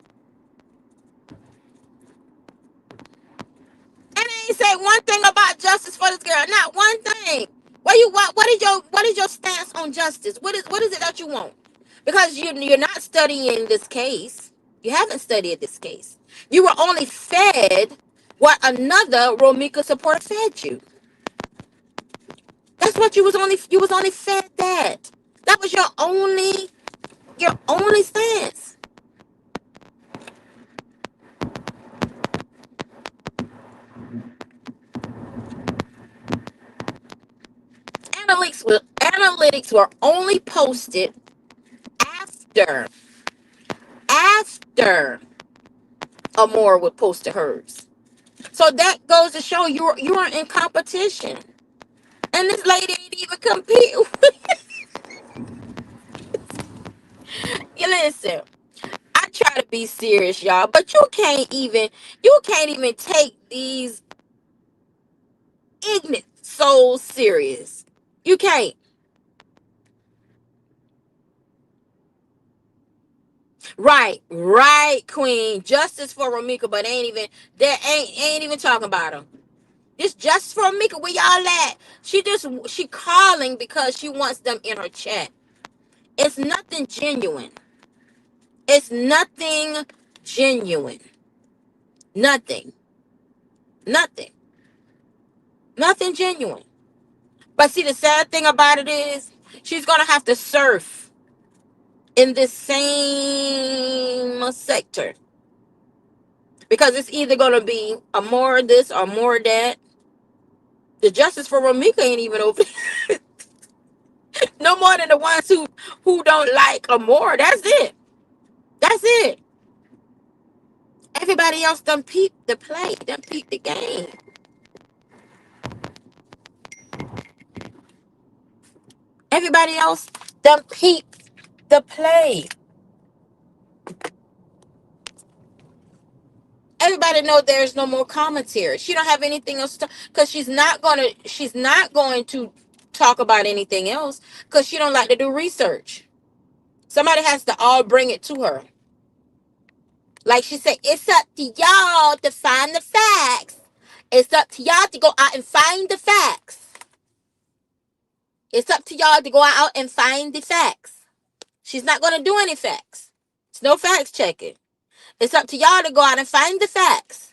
And they ain't say one thing about justice for this girl. Not one thing. What is your stance on justice? What is it that you want? Because you're not studying this case. You haven't studied this case. You were only fed what another Romika supporter fed you. That's what you was only fed that. That was your only stance. Analytics were only posted after after Amore would post to hers. So that goes to show you are in competition. And this lady ain't even compete. You listen, I try to be serious, y'all, but you can't even take these ignorant souls serious. You can't. Right, Queen. Justice for Romika, but ain't even talking about him. This justice for Romika, where y'all at? She calling because she wants them in her chat. It's nothing genuine. It's nothing genuine. Nothing. Nothing. Nothing genuine. But see, the sad thing about it is, she's gonna have to surf in this same sector. Because it's either gonna be a more of this or more of that. The justice for Romika ain't even over. No more than the ones who don't like or more. That's it. That's it. Everybody else done peep the play, done peep the game. Everybody else done peep the play. Everybody know there's no more commentary. She don't have anything else to, because she's not going to talk about anything else because she don't like to do research. Somebody has to all bring it to her. Like she said, it's up to y'all to find the facts. It's up to y'all to go out and find the facts. It's up to y'all to go out and find the facts. She's not going to do any facts. It's no facts checking. It's up to y'all to go out and find the facts.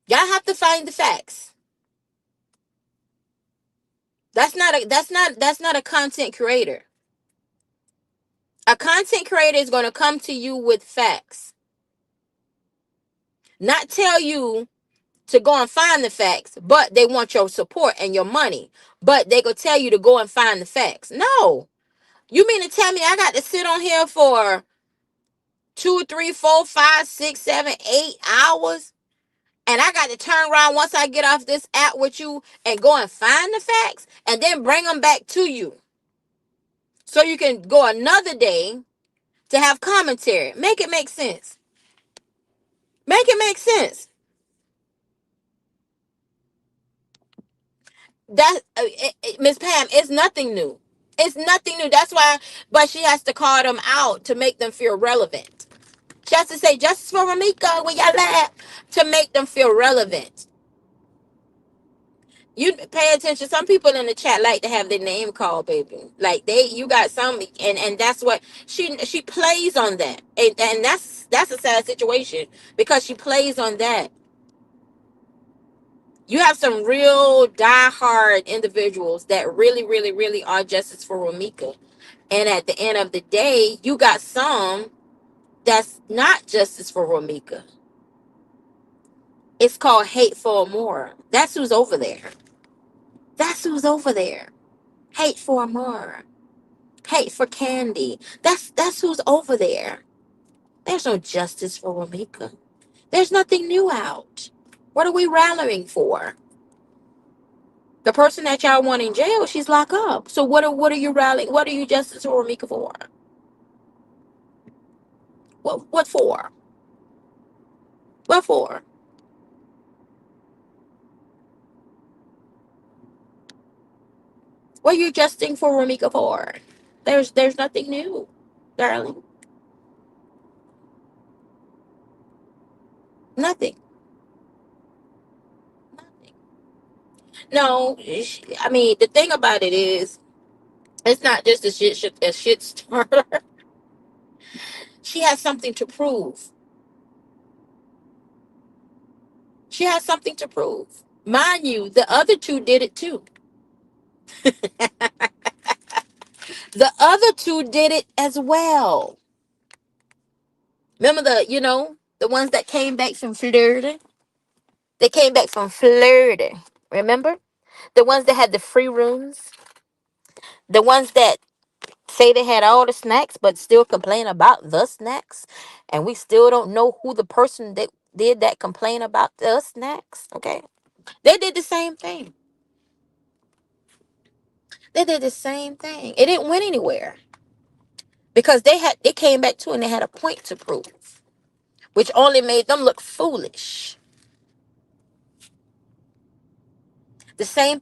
Y'all have to find the facts. That's not a content creator. A content creator is going to come to you with facts. Not tell you to go and find the facts, but they want your support and your money. But they go tell you to go and find the facts. No. You mean to tell me I got to sit on here for 2, 3, 4, 5, 6, 7, 8 hours? And I got to turn around once I get off this app with you and go and find the facts and then bring them back to you. So you can go another day to have commentary. Make it make sense. Make it make sense. That Miss Pam, it's nothing new. It's nothing new. That's why, but she has to call them out to make them feel relevant. She has to say justice for Ramika when y'all laugh to make them feel relevant. You pay attention. Some people in the chat like to have their name called, baby. Like you got some, and that's what she plays on that, and that's a sad situation because she plays on that. You have some real diehard individuals that really, really, really are justice for Ramika, and at the end of the day, you got some that's not justice for Ramika. It's called hate for more. That's who's over there. That's who's over there. Hate for more. Hate for Candy. That's who's over there. There's no justice for Ramika. There's nothing new out. What are we rallying for? The person that y'all want in jail, she's locked up. So what are you rallying? What are you justice for Ramika for? What for? What for? What are you justing for Ramika for? There's nothing new, darling. Nothing. Nothing. No, I mean the thing about it is, it's not just a shit starter. She has something to prove. She has something to prove. Mind you, the other two did it too. The other two did it as well. Remember the ones that came back from Florida? They came back from Florida. Remember? The ones that had the free rooms? The ones that say they had all the snacks but still complain about the snacks? And we still don't know who the person that did that complain about the snacks. Okay? They did the same thing. They did the same thing. It didn't went anywhere because they came back to and they had a point to prove, which only made them look foolish. The same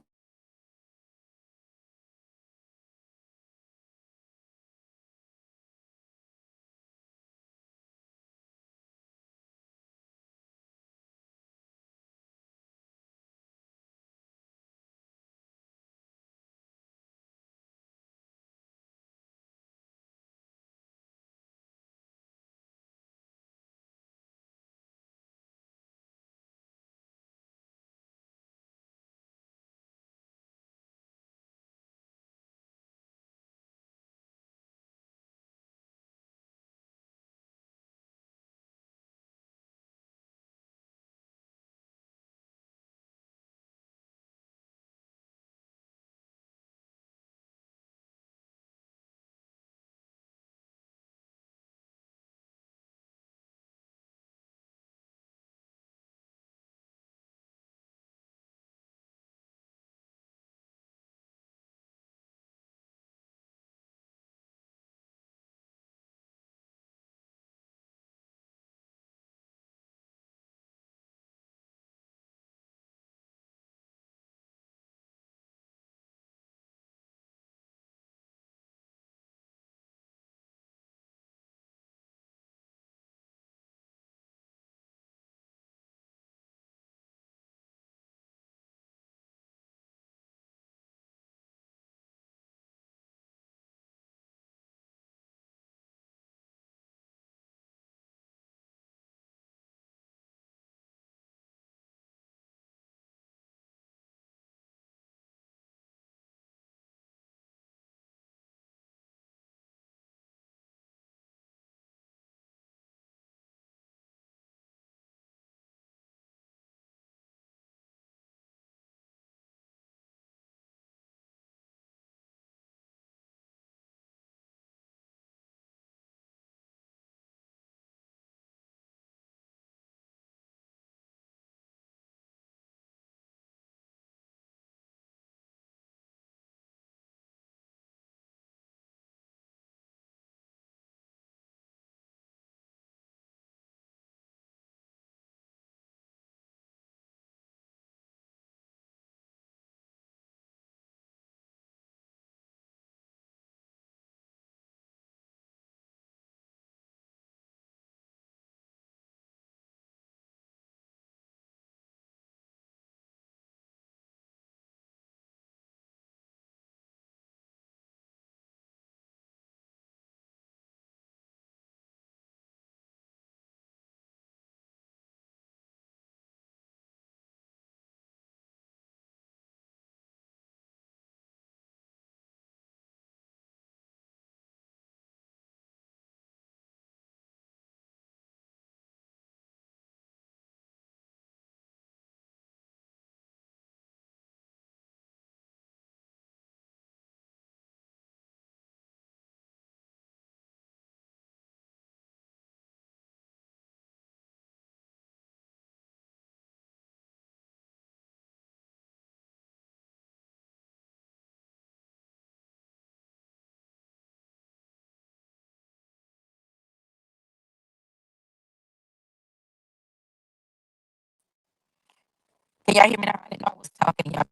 Can y'all hear me now? I didn't know I was talking. Y'all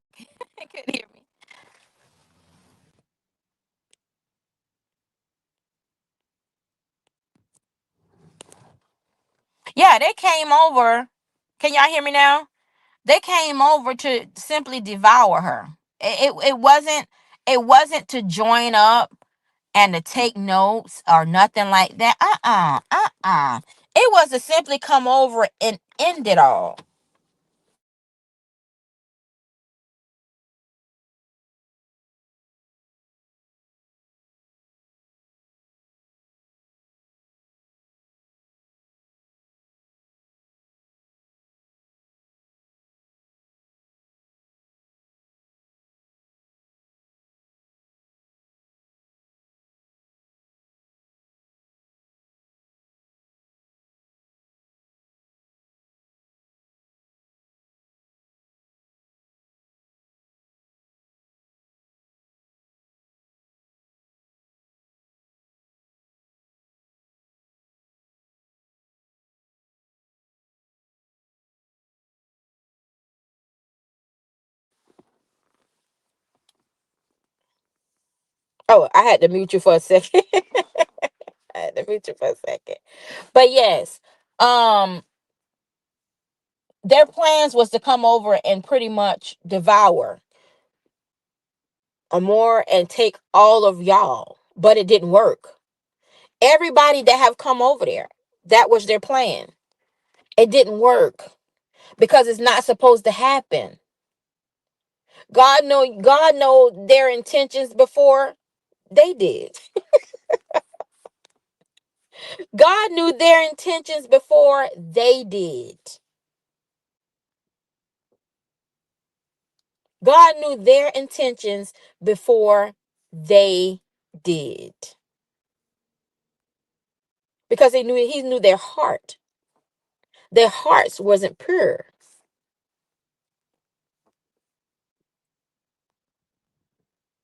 couldn't hear me. Yeah, they came over. Can y'all hear me now? They came over to simply devour her. It wasn't to join up and to take notes or nothing like that. It was to simply come over and end it all. Oh, I had to mute you for a second. I had to mute you for a second. But yes, um, their plans was to come over and pretty much devour Amor and take all of y'all, but it didn't work. Everybody that have come over there, that was their plan. It didn't work because it's not supposed to happen. God know their intentions before they did. God knew their intentions before they did. God knew their intentions before they did. Because he knew their heart. Their hearts wasn't pure.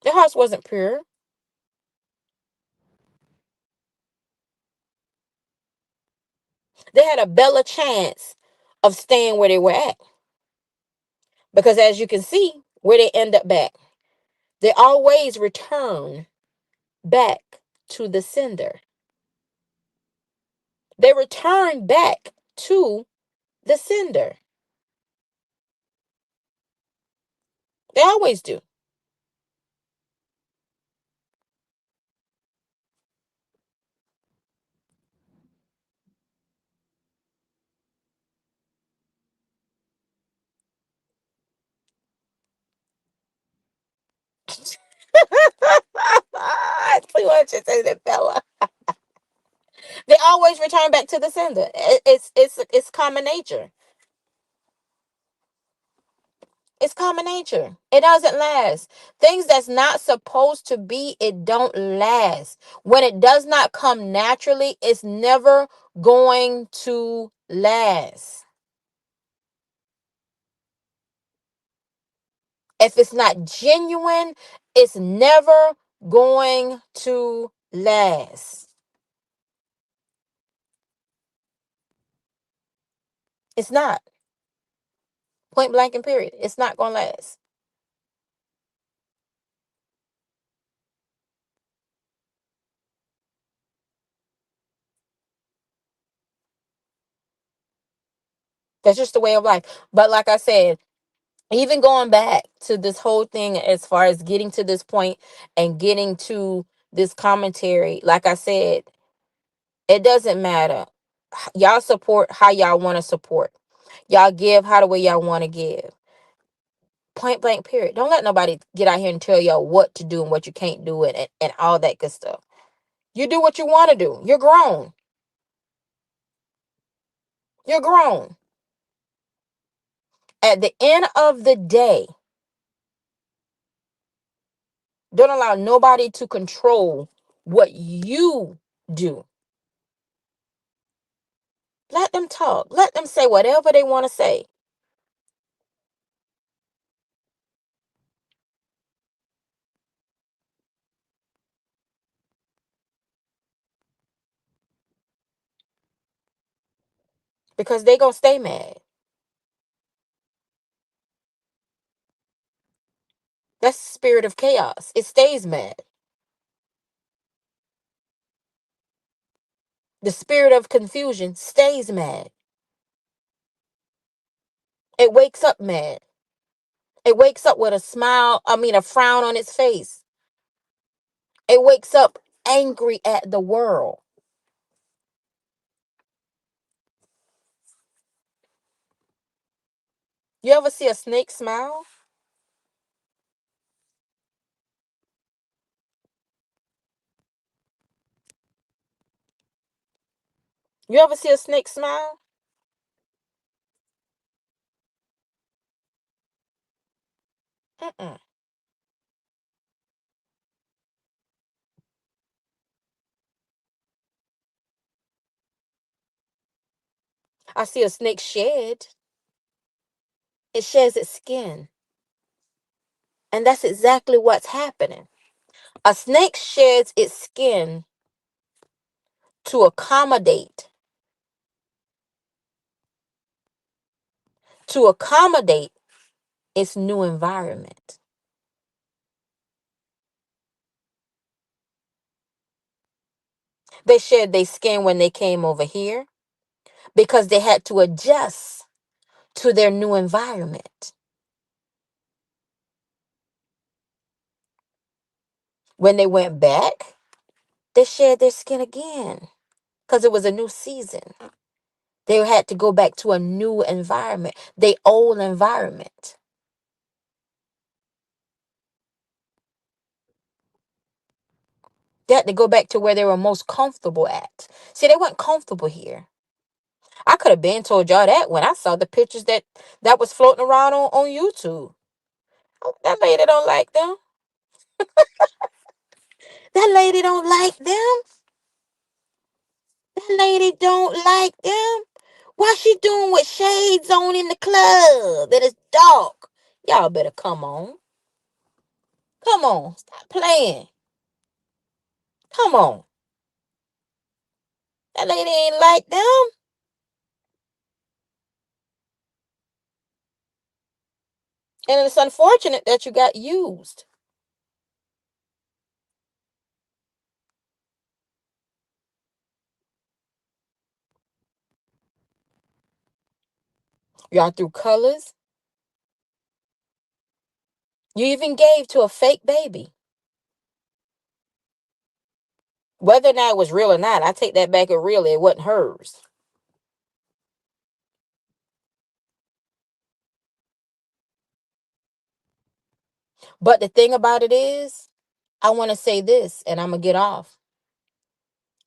Their hearts wasn't pure. They had a better chance of staying where they were at. Because as you can see, where they end up back, they always return back to the sender. They return back to the sender. They always do. I see what you say, that fella. They always return back to the sender. It's common nature. It's common nature. It doesn't last. Things that's not supposed to be, it don't last. When it does not come naturally, it's never going to last. If it's not genuine, it's never going to last. It's not. Point blank and period. It's not going to last. That's just the way of life. But like I said, even going back to this whole thing as far as getting to this point and getting to this commentary, like I said, it doesn't matter. Y'all support how y'all want to support. Y'all give how the way y'all want to give. Point blank, period. Don't let nobody get out here and tell y'all what to do and what you can't do and all that good stuff. You do what you want to do. You're grown. You're grown. At the end of the day, don't allow nobody to control what you do. Let them talk. Let them say whatever they want to say. Because they going to stay mad. That's the spirit of chaos. It stays mad. The spirit of confusion stays mad. It wakes up mad. It wakes up with a frown on its face. It wakes up angry at the world. You ever see a snake smile? You ever see a snake smile? Mm-mm. I see a snake shed. It sheds its skin. And that's exactly what's happening. A snake sheds its skin to accommodate its new environment. They shed their skin when they came over here because they had to adjust to their new environment. When they went back, they shed their skin again because it was a new season. They had to go back to a new environment, their old environment. They had to go back to where they were most comfortable at. See, they weren't comfortable here. I could have been told y'all that when I saw the pictures that was floating around on YouTube. Oh, that lady don't like them. That lady don't like them. That lady don't like them. Why she doing with shades on in the club? That is dark. Y'all better come on. Come on. Stop playing. Come on. That lady ain't like them. And it's unfortunate that you got used. Y'all threw colors. You even gave to a fake baby. Whether or not it was real or not, I take that back. It really, it wasn't hers. But the thing about it is, I want to say this and I'm going to get off.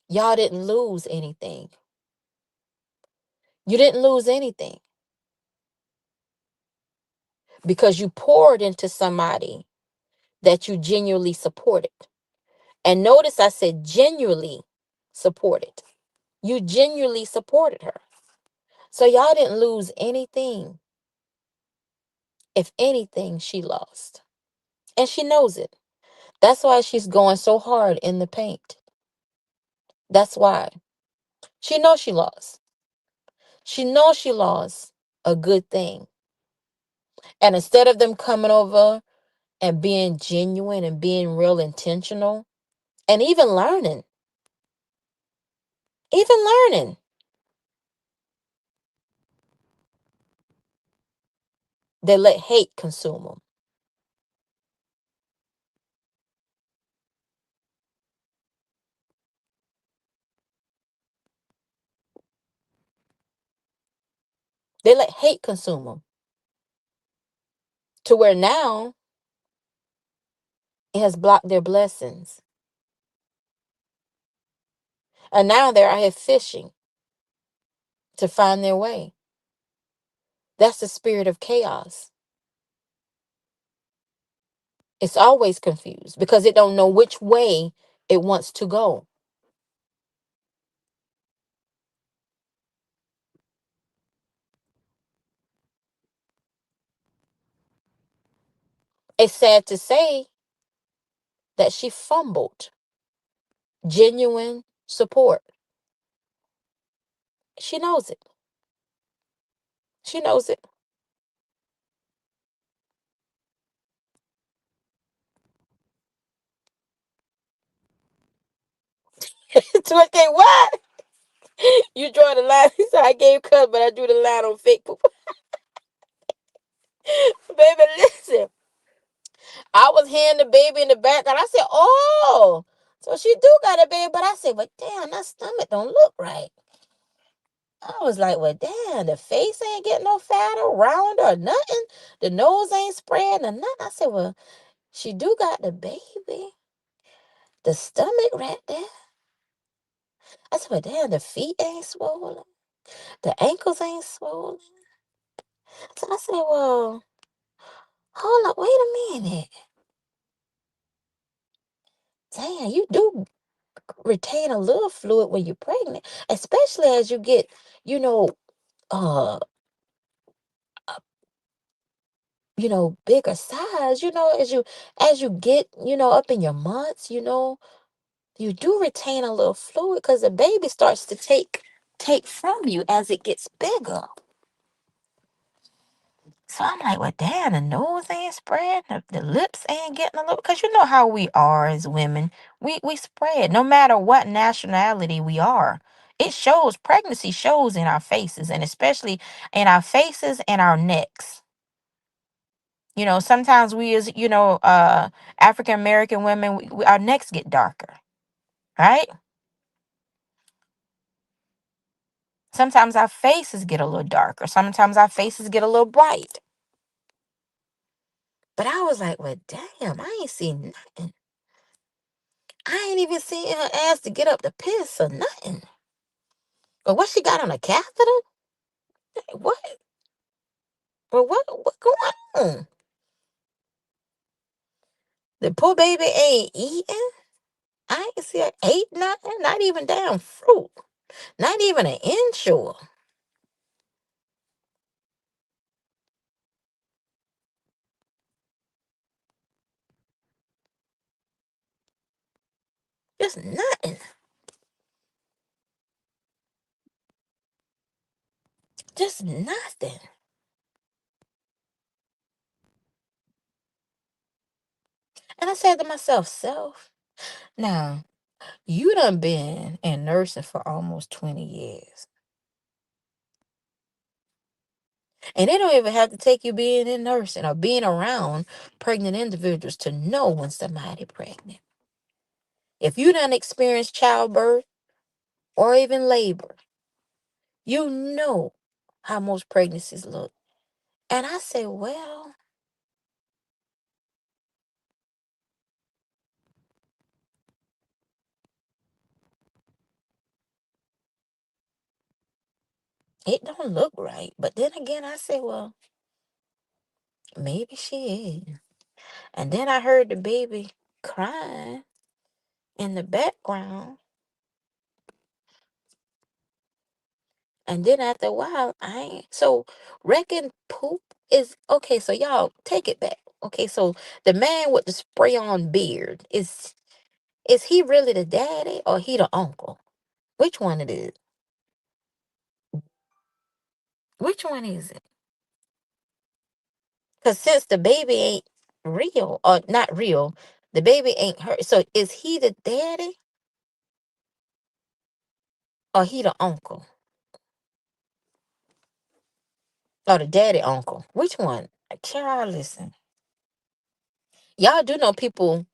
Y'all didn't lose anything. You didn't lose anything because you poured into somebody that you genuinely supported. And notice I said genuinely supported. You genuinely supported her. So y'all didn't lose anything. If anything, she lost. And she knows it. That's why she's going so hard in the paint. That's why. She knows she lost. She knows she lost a good thing. And instead of them coming over and being genuine and being real intentional and even learning, they let hate consume them. They let hate consume them to where now it has blocked their blessings. And now they're out here fishing to find their way. That's the spirit of chaos. It's always confused because it don't know which way it wants to go. It's sad to say that she fumbled genuine support. She knows it. She knows it. Okay, what? You draw the line. He said I gave cuz, but I drew the line on fake poop. Baby, listen. I was hearing the baby in the background. I said, oh, so she do got a baby. But I said, but damn, that stomach don't look right. I was like, well, damn, the face ain't getting no fatter, rounder, or nothing. The nose ain't spreading or nothing. I said, well, she do got the baby. The stomach right there. I said, well, damn, the feet ain't swollen. The ankles ain't swollen. So I said, well, hold up, wait a minute. Damn, you do retain a little fluid when you're pregnant, especially as you get, you know, uh, uh, bigger size. As you get, up in your months, you do retain a little fluid because the baby starts to take from you as it gets bigger. So I'm like, well, damn, the nose ain't spread, the lips ain't getting a little, because you know how we are as women. We spread no matter what nationality we are. It shows, pregnancy shows in our faces, and especially in our faces and our necks. Sometimes we as, African American women, our necks get darker, right? Sometimes our faces get a little darker. Sometimes our faces get a little bright. But I was like, well, damn, I ain't seen nothing. I ain't even seen her ass to get up to piss or nothing. But what she got on a catheter? What? But what going on? The poor baby ain't eating. I ain't see her ate nothing. Not even damn fruit. Not even an insure. Just nothing. Just nothing. And I said to myself, self, now, you done been in nursing for almost 20 years. And they don't even have to take you being in nursing or being around pregnant individuals to know when somebody pregnant. If you done experienced childbirth or even labor, you know how most pregnancies look. And I say, well, it don't look right. But then again, I say, well, maybe she is. And then I heard the baby crying in the background. And then after a while, I ain't. So, reckon poop is okay. So, y'all take it back. Okay, so the man with the spray on beard, is he really the daddy or he the uncle? Which one it is? Which one is it? Because since the baby ain't real or not real, the baby ain't hurt. So is he the daddy or he the uncle? Or the daddy uncle? Which one? Child, listen. Y'all do know people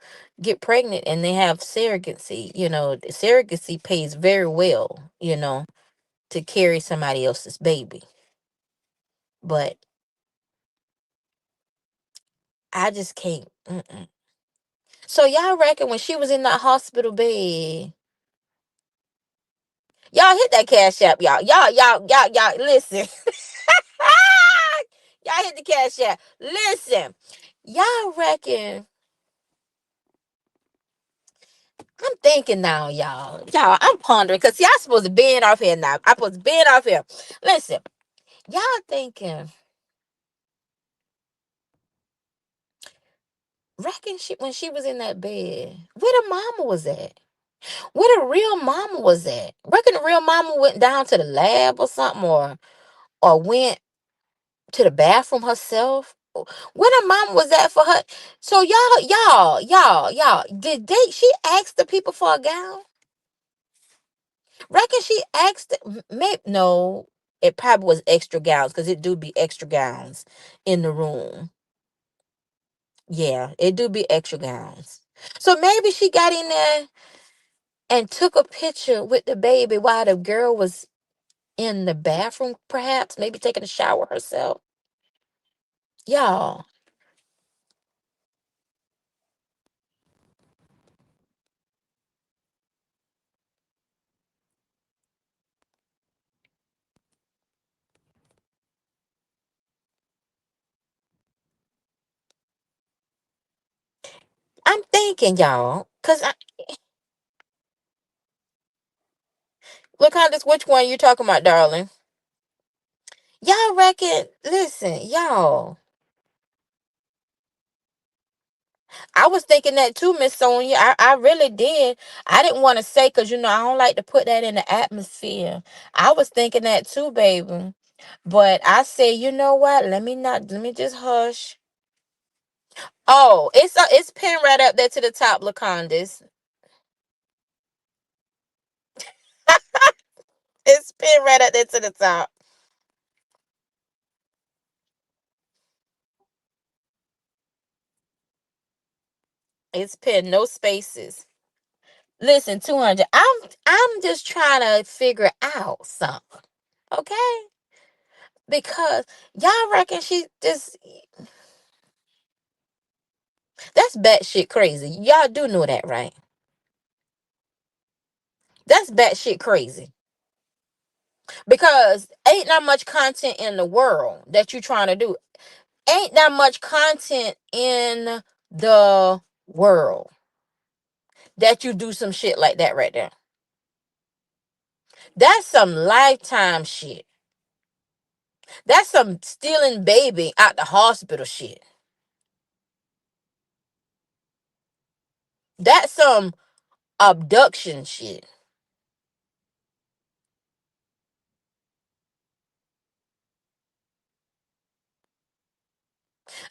get pregnant and they have surrogacy. The surrogacy pays very well, to carry somebody else's baby. But I just can't. Mm-mm. So y'all reckon when she was in that hospital bed, y'all hit that cash app, y'all. Y'all, listen. Y'all hit the cash app. Listen, y'all reckon, I'm thinking now, y'all. Y'all, I'm pondering, because see, I'm supposed to be off here now. I'm supposed to be off here. Listen, y'all thinking, reckon when she was in that bed, where the mama was at? Where the real mama was at? Reckon the real mama went down to the lab or something, or went to the bathroom herself. Where the mama was at for her? So y'all, did she ask the people for a gown? Reckon she asked, maybe, no, it probably was extra gowns because it do be extra gowns in the room. Yeah, it do be extra gowns. So maybe she got in there and took a picture with the baby while the girl was in the bathroom, perhaps, maybe taking a shower herself. Y'all, I'm thinking, y'all, because look how this, which one you talking about, darling? Y'all reckon, listen, y'all. I was thinking that too, Miss Sonia. I really did. I didn't want to say because, I don't like to put that in the atmosphere. I was thinking that too, baby. But I say, you know what? Let me just hush. Oh, it's pinned right up there to the top, Lacondas. It's pinned right up there to the top. It's pinned, no spaces. Listen, 200. I'm just trying to figure out something. Okay? Because y'all reckon she just, that's batshit crazy. Y'all do know that, right? That's batshit crazy. Because ain't not much content in the world that you trying to do. Ain't that much content in the world that you do some shit like that right there. That's some lifetime shit. That's some stealing baby out the hospital shit. That's some abduction shit.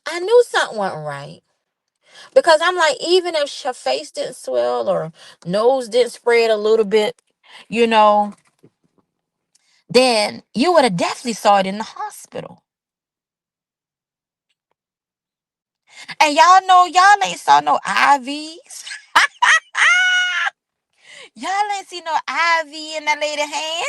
I knew something wasn't right. Because I'm like, even if her face didn't swell or nose didn't spread a little bit, you know, then you would have definitely saw it in the hospital. And y'all know y'all ain't saw no IVs. Y'all ain't see no IV in that lady hand.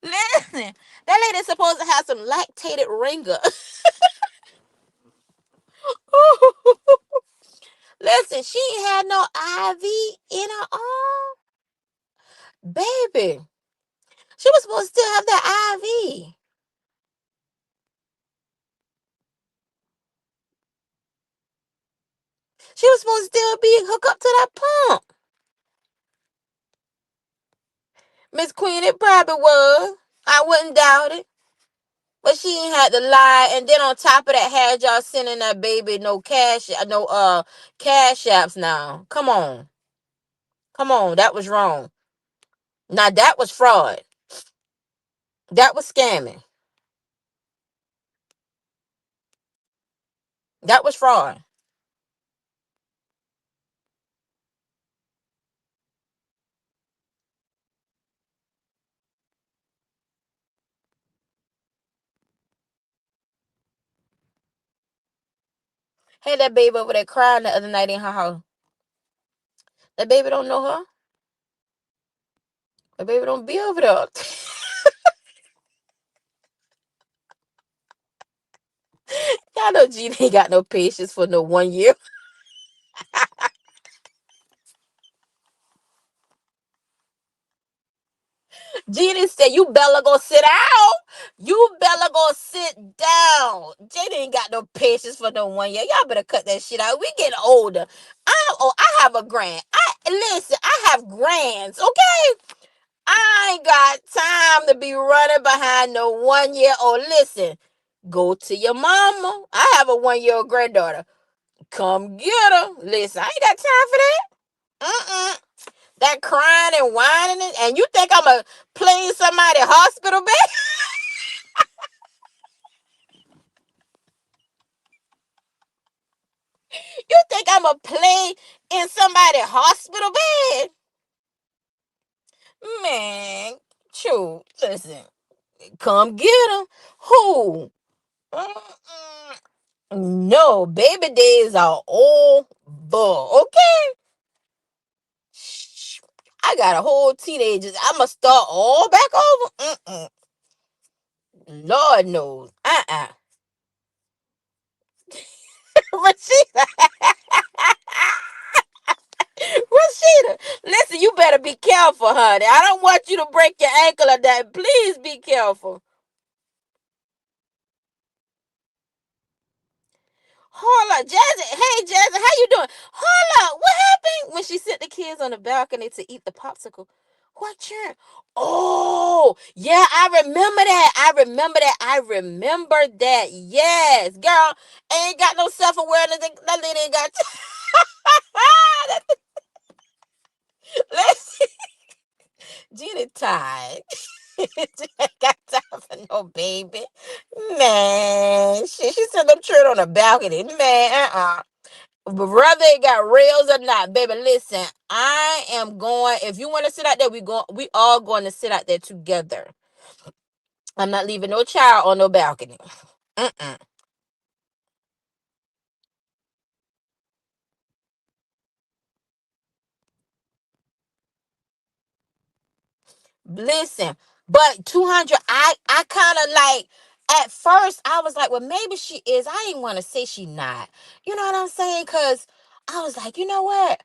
Listen, that lady's supposed to have some lactated ringer. Listen, she ain't had no IV in her arm. Baby, she was supposed to still have that IV. She was supposed to still be hooked up to that pump. Miss Queen, it probably was. I wouldn't doubt it. But she ain't had to lie. And then on top of that, had y'all sending that baby no cash apps now. Come on. Come on. That was wrong. Now that was fraud. That was scamming. That was fraud. Had that baby over there crying the other night in her house. That baby don't know her. That baby don't be over there. Y'all know Gina ain't got no patience for no 1 year. Gina said, you better go sit down. You better go sit down. Gina ain't got no patience for no 1 year. Y'all better cut that shit out. We getting older. I have a grand. Listen, I have grands, okay? I ain't got time to be running behind no 1 year old. Listen, go to your mama. I have a 1 year old granddaughter. Come get her. Listen, I ain't got time for that. Mm-mm. That crying and whining and you think I'm a playing somebody hospital bed? hospital bed. Man, shoot, listen, come get him. Who? Mm-mm. No, baby days are over. Okay? Shh. I got a whole teenagers. I'ma start all back over. Mm-mm. Lord knows. Rashida. Rashida, listen, you better be careful, honey. I don't want you to break your ankle or that. Please be careful. Hold up, Jazzy. Hey, Jazzy, how you doing? Hold up, what happened when she sent the kids on the balcony to eat the popsicle? What churn? Oh, yeah, I remember that. I remember that. I remember that. Yes, girl, ain't got no self awareness. That lady ain't got. Let's Gina tired. She ain't got time for no baby. Man, she sent them children on the balcony. Man, But whether it got rails or not, baby, listen, I am going. If you want to sit out there, we all going to sit out there together. I'm not leaving no child on no balcony. Mm-mm. Listen, but 200, I kind of like, at first, I was like, well, maybe she is. I didn't want to say she not. You know what I'm saying? Because I was like, you know what?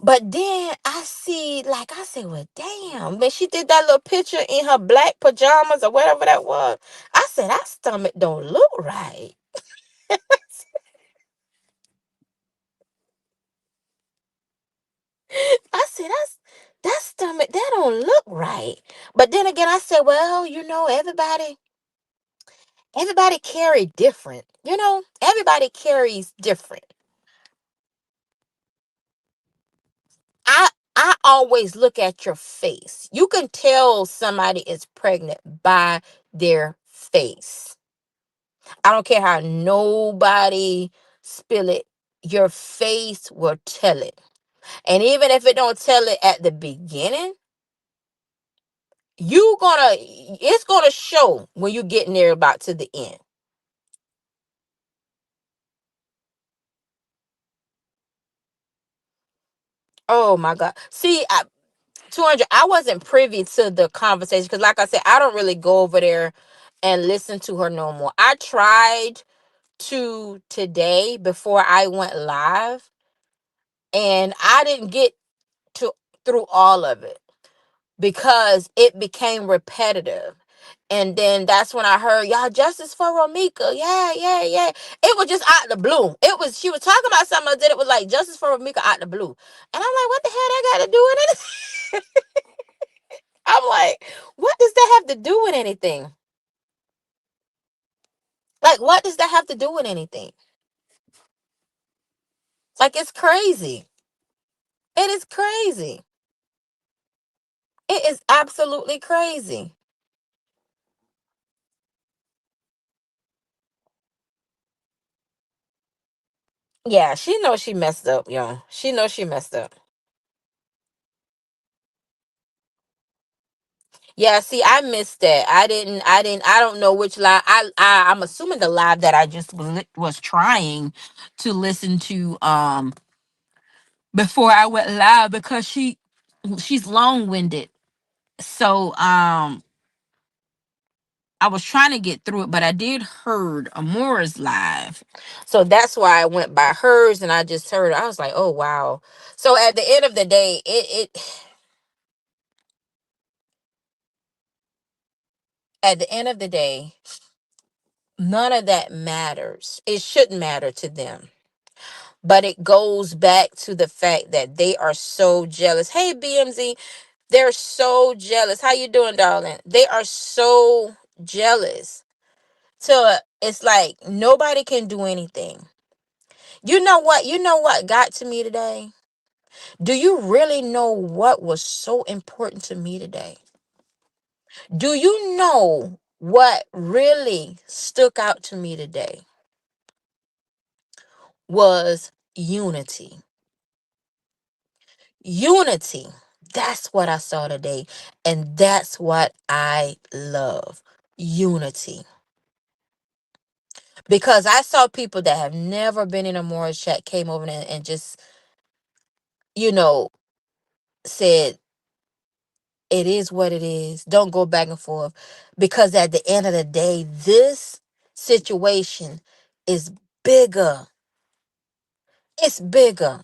But then I see, like, I said, well, damn, when she did that little picture in her black pajamas or whatever that was, I said, that stomach don't look right. I said, that stomach, that don't look right. But then again, I said, well, everybody carry different. Everybody carries different. I I always look at your face. You can tell somebody is pregnant by their face. I don't care how nobody spill it. Your face will tell it. And even if it don't tell it at the beginning, it's gonna show when you get near about to the end. Oh my God. See, 200, I wasn't privy to the conversation because, like I said, I don't really go over there and listen to her no more. I tried to today before I went live, and I didn't get to through all of it because it became repetitive. And then that's when I heard, y'all, justice for Romika. Yeah, yeah, yeah. It was just out the blue. She was talking about something, then it was like justice for Romika out the blue. And I'm like, what the hell that got to do with it? I'm like, what does that have to do with anything? Like, what does that have to do with anything? Like, it's crazy. It is crazy. It is absolutely crazy. Yeah, she knows she messed up, yo. She knows she messed up. Yeah, see, I missed that. I don't know which live. I'm assuming the live that I just was trying to listen to before I went live because she's long winded. So I was trying to get through it, but I did heard Amora's live. So that's why I went by hers and I just heard. I was like, oh wow. So at the end of the day, it at the end of the day, none of that matters. It shouldn't matter to them. But it goes back to the fact that they are so jealous. Hey BMZ, they're so jealous. How you doing, darling? They are so jealous. So it's like nobody can do anything. You know what? You know what got to me today? Do you really know what was so important to me today? Do you know what really stuck out to me today was unity. Unity. That's what I saw today. And that's what I love. Unity. Because I saw people that have never been in a mortgage chat came over and just, you know, said, it is what it is. Don't go back and forth. Because at the end of the day, this situation is bigger. It's bigger.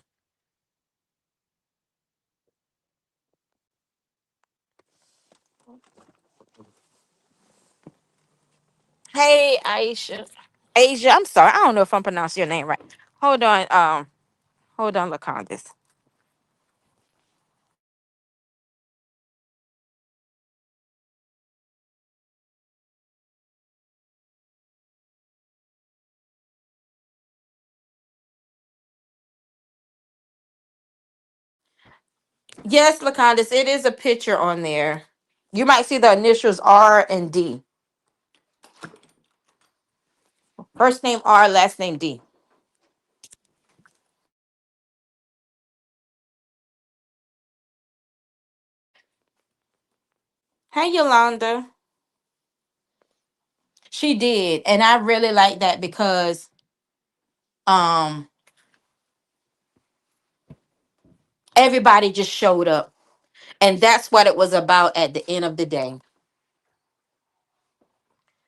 Hey, Aisha. Asia, I'm sorry. I don't know if I'm pronouncing your name right. Hold on. Hold on, Lacondas. Yes, Lacondas, it is a picture on there. You might see the initials R and D. First name R, last name D. Hey, Yolanda. She did, and I really like that because um everybody just showed up, and that's what it was about at the end of the day.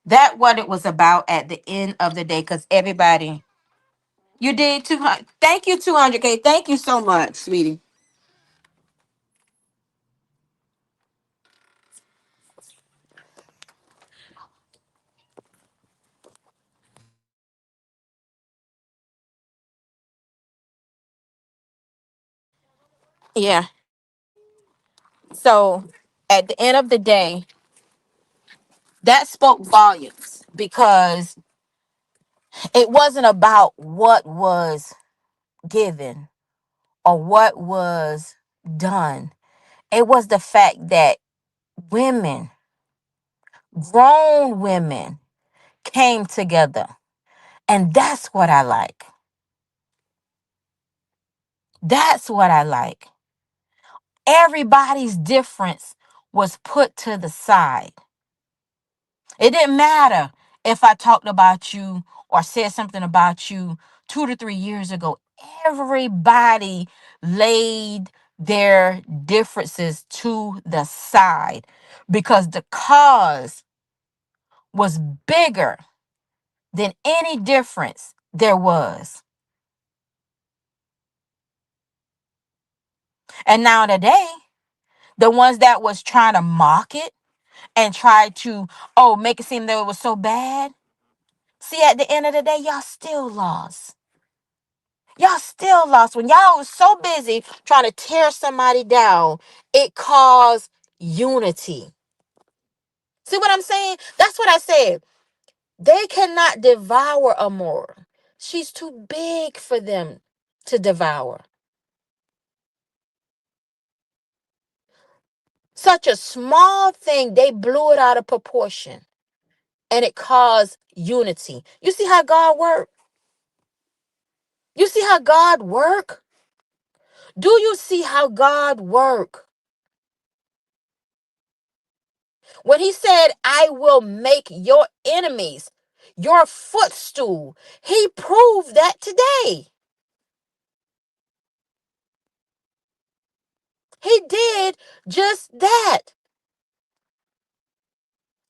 That what it was about at the end of the day, because everybody. You did 200. Thank you, 200K. Thank you so much, sweetie. Yeah. So at the end of the day, that spoke volumes because it wasn't about what was given or what was done. It was the fact that women, grown women, came together. And that's what I like. That's what I like. Everybody's difference was put to the side. It didn't matter if I talked about you or said something about you 2 to 3 years ago. Everybody laid their differences to the side because the cause was bigger than any difference there was. And now today, the ones that was trying to mock it and try to, oh, make it seem that it was so bad. See, at the end of the day, y'all still lost. Y'all still lost. When y'all was so busy trying to tear somebody down, it caused unity. See what I'm saying? That's what I said. They cannot devour Amora. She's too big for them to devour. Such a small thing, they blew it out of proportion. And it caused unity. You see how God work? You see how God work? Do you see how God work? When he said, I will make your enemies your footstool, he proved that today. He did just that.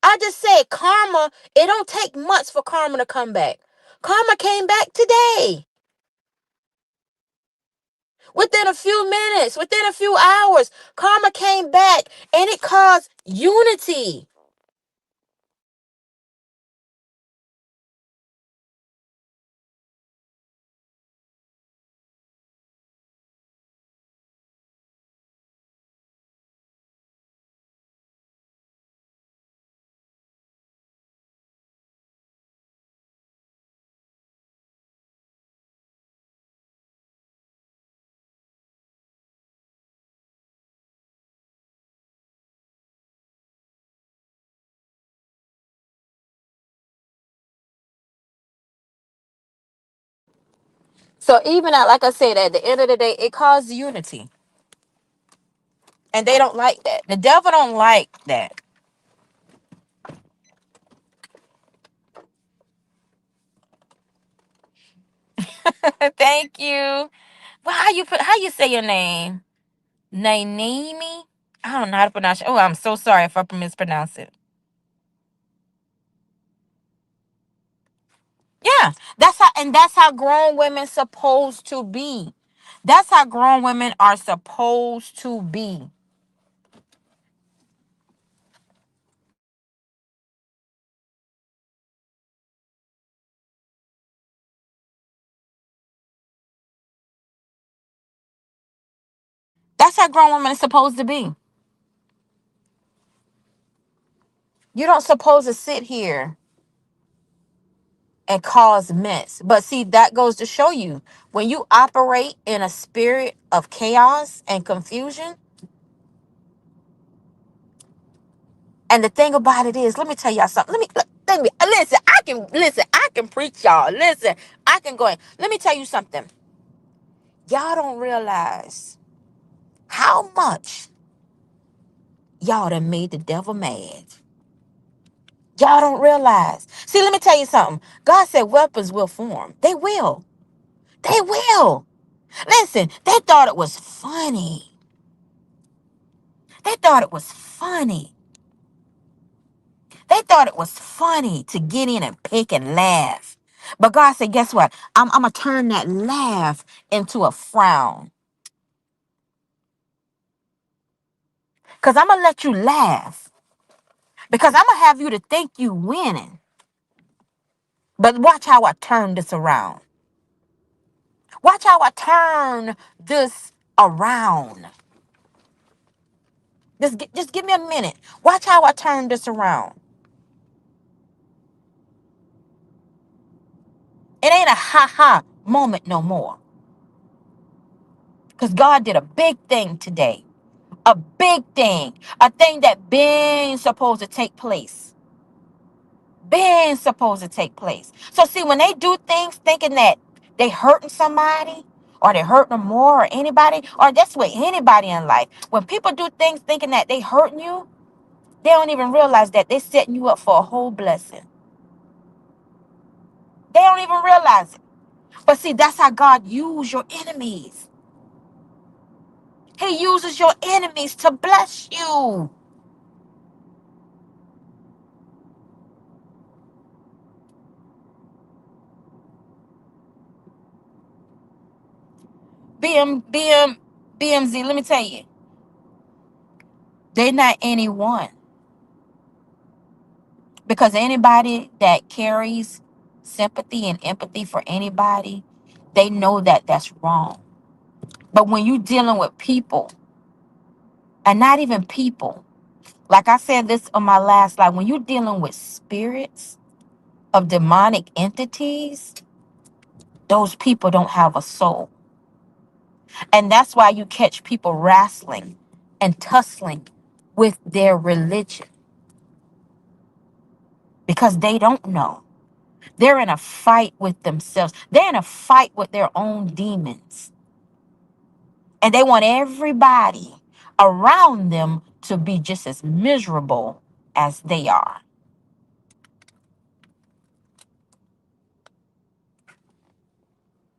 I just said karma, it don't take much for karma to come back. Karma came back today. Within a few minutes, within a few hours, karma came back and it caused unity. So even like I said, at the end of the day, it caused unity. And they don't like that. The devil don't like that. Thank you. Well, how you say your name? Nainimi? I don't know how to pronounce it. Oh, I'm so sorry if I mispronounce it. Yeah, that's how grown women supposed to be. That's how grown women are supposed to be. That's how grown women are supposed to be. You don't supposed to sit here and cause mess. But see, that goes to show you when you operate in a spirit of chaos and confusion. And the thing about it is, let me tell y'all something. Let me listen. I can preach y'all. Listen, I can go in. Let me tell you something. Y'all don't realize how much y'all done made the devil mad. Y'all don't realize. See, let me tell you something. God said weapons will form. They will. They will. Listen, they thought it was funny. They thought it was funny. They thought it was funny to get in and pick and laugh. But God said, guess what? I'm going to turn that laugh into a frown. Because I'm going to let you laugh. Because I'm going to have you to think you winning. But watch how I turn this around. Watch how I turn this around. Just give me a minute. Watch how I turn this around. It ain't a ha-ha moment no more. Because God did a big thing today. A big thing. A thing that been supposed to take place. Been supposed to take place. So see, when they do things thinking that they hurting somebody, or they hurting them more, or anybody, or that's what anybody in life. When people do things thinking that they hurting you, they don't even realize that they're setting you up for a whole blessing. They don't even realize it. But see, that's how God uses your enemies. He uses your enemies to bless you. BMZ, let me tell you, they're not anyone. Because anybody that carries sympathy and empathy for anybody, they know that that's wrong. But when you're dealing with people, and not even people, like I said this on my last slide, when you're dealing with spirits of demonic entities, those people don't have a soul. And that's why you catch people wrestling and tussling with their religion, because they don't know. They're in a fight with themselves. They're in a fight with their own demons. And they want everybody around them to be just as miserable as they are.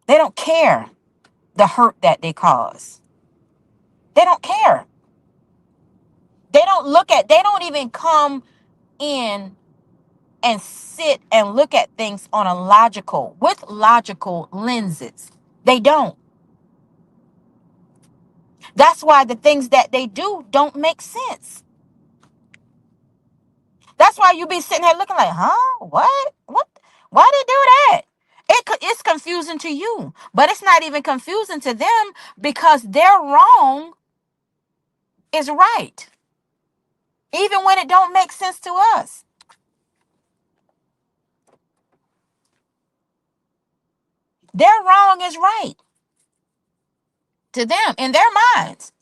They don't care the hurt that they cause. They don't care. They don't even come in and sit and look at things on a with logical lenses. They don't. That's why the things that they do don't make sense. That's why you be sitting here looking like, huh? What? Why they do that? It's confusing to you, but it's not even confusing to them, because their wrong is right, even when it don't make sense to us. Their wrong is right to them in their minds.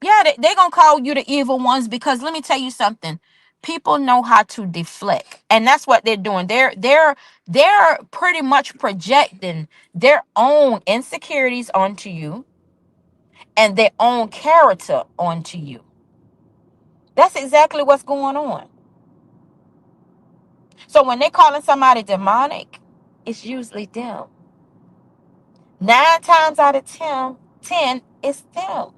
Yeah, they're gonna call you the evil ones, because let me tell you something. People know how to deflect, and that's what they're doing. They're pretty much projecting their own insecurities onto you. and their own character onto you. That's exactly what's going on. So when they're calling somebody demonic, it's usually them. 9 times out of 10, it's them.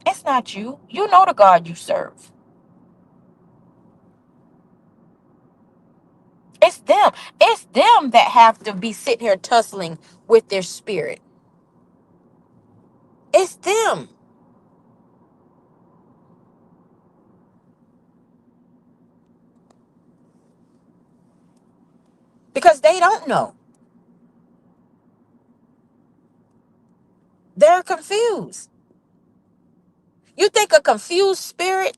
It's not you. You know the God you serve. It's them. It's them that have to be sitting here tussling with their spirit. It's them. Because they don't know. They're confused. You think a confused spirit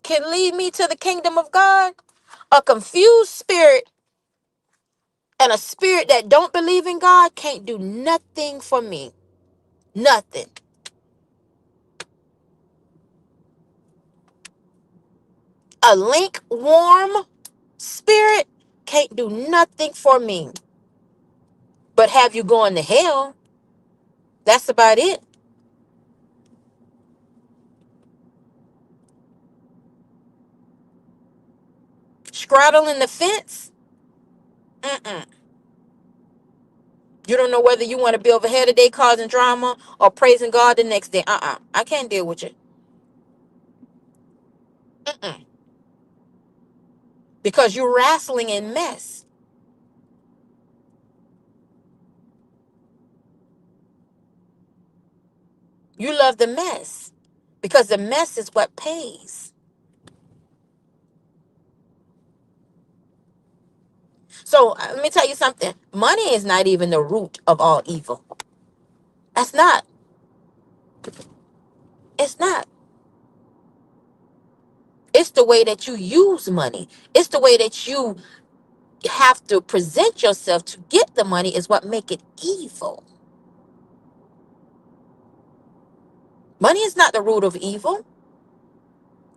can lead me to the kingdom of God? A confused spirit and a spirit that don't believe in God can't do nothing for me. Nothing. A link warm spirit can't do nothing for me. But have you going to hell? That's about it. Straddling the fence? Mm-mm. You don't know whether you want to be over here today causing drama or praising God the next day. I can't deal with you. Mm-mm. Because you're wrestling in mess. You love the mess. Because the mess is what pays. So let me tell you something. Money is not even the root of all evil. That's not. It's not. It's the way that you use money. It's the way that you have to present yourself to get the money is what make it evil. Money is not the root of evil.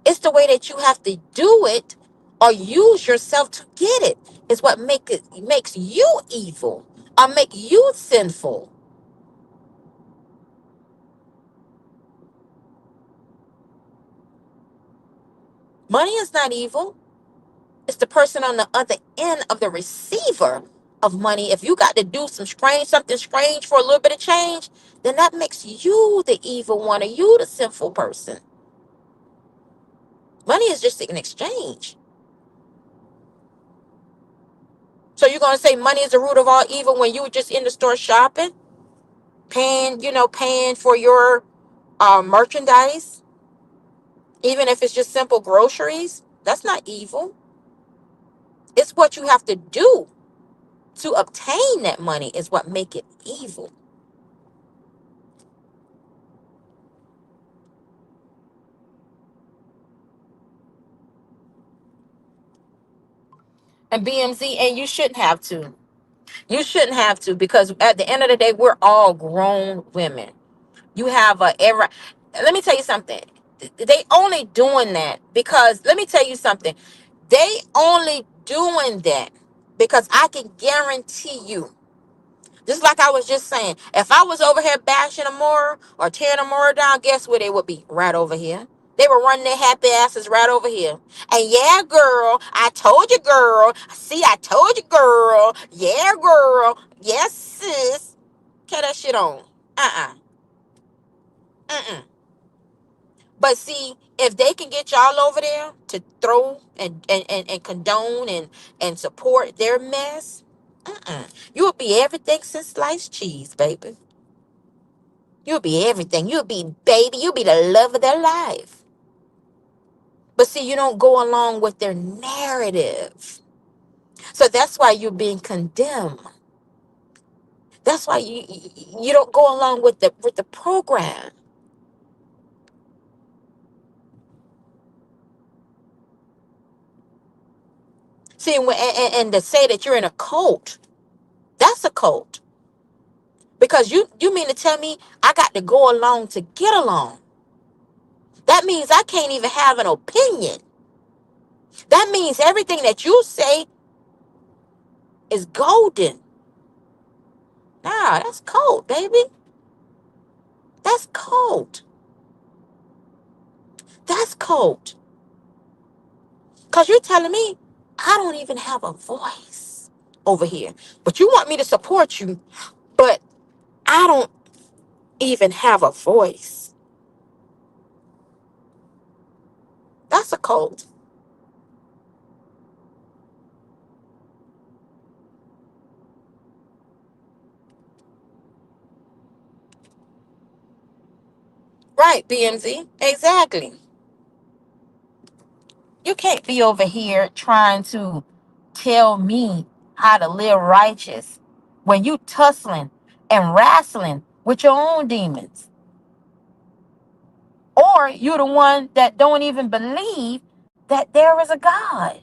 It's the way that you have to do it or use yourself to get it is what makes you evil or make you sinful. Money is not evil. It's the person on the other end of the receiver of money. If you got to do something strange for a little bit of change, then that makes you the evil one or you the sinful person. Money is just an exchange. So you're going to say money is the root of all evil when you were just in the store shopping, paying for your merchandise, even if it's just simple groceries? That's not evil. It's what you have to do to obtain that money is what make it evil. And BMZ, and you shouldn't have to. You shouldn't have to because at the end of the day, we're all grown women. You have a every. Let me tell you something. They only doing that because let me tell you something. They only doing that because I can guarantee you. Just like I was just saying, if I was over here bashing Amora or tearing Amora down, guess where they would be? Right over here. They were running their happy asses right over here. And yeah, girl, I told you, girl. See, I told you, girl. Yeah, girl. Yes, sis. Cut that shit on. Uh-uh. Mm-mm. But see, if they can get y'all over there to throw and condone and support their mess, you'll be everything since sliced cheese, baby. You'll be everything. You'll be baby. You'll be the love of their life. But see, you don't go along with their narrative. So that's why you're being condemned. That's why you don't go along with the program. See, and to say that you're in a cult, that's a cult. Because you mean to tell me I got to go along to get along? That means I can't even have an opinion. That means everything that you say is golden. Nah, that's cold, baby. That's cold. That's cold. Because you're telling me I don't even have a voice over here. But you want me to support you, but I don't even have a voice. That's a cold. Right, BMZ. Exactly. You can't be over here trying to tell me how to live righteous when you tussling and wrestling with your own demons. Or you're the one that don't even believe that there is a God.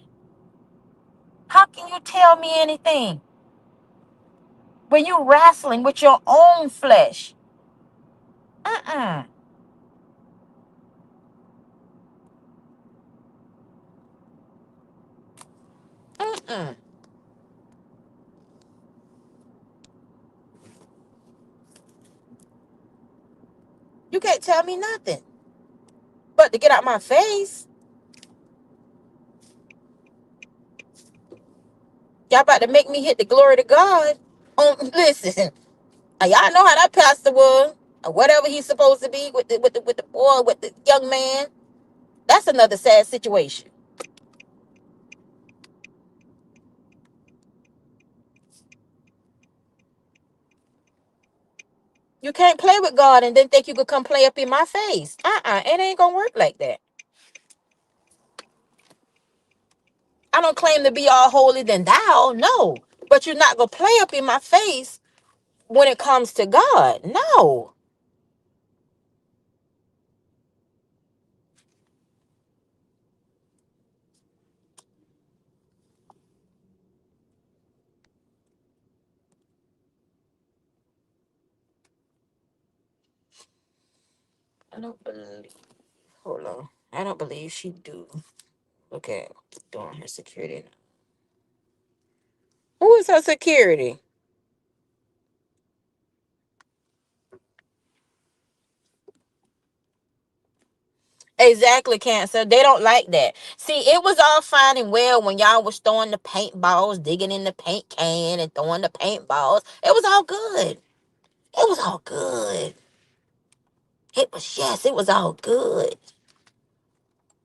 How can you tell me anything when you wrestling with your own flesh? Uh-uh. Mm-mm. You can't tell me nothing. But to get out my face, y'all about to make me hit the glory to God. Listen, y'all know how that pastor was, or whatever he's supposed to be with the boy, with the young man. That's another sad situation. You can't play with God and then think you could come play up in my face. It ain't gonna work like that. I don't claim to be all holy than thou, no. But you're not gonna play up in my face when it comes to God. No. I don't believe. Hold on. I don't believe she do. Okay, doing her security. Who is her security? Exactly, Cancer. They don't like that. See, it was all fine and well when y'all was throwing the paintballs, digging in the paint can and throwing the paintballs. It was all good. It was all good. It was all good.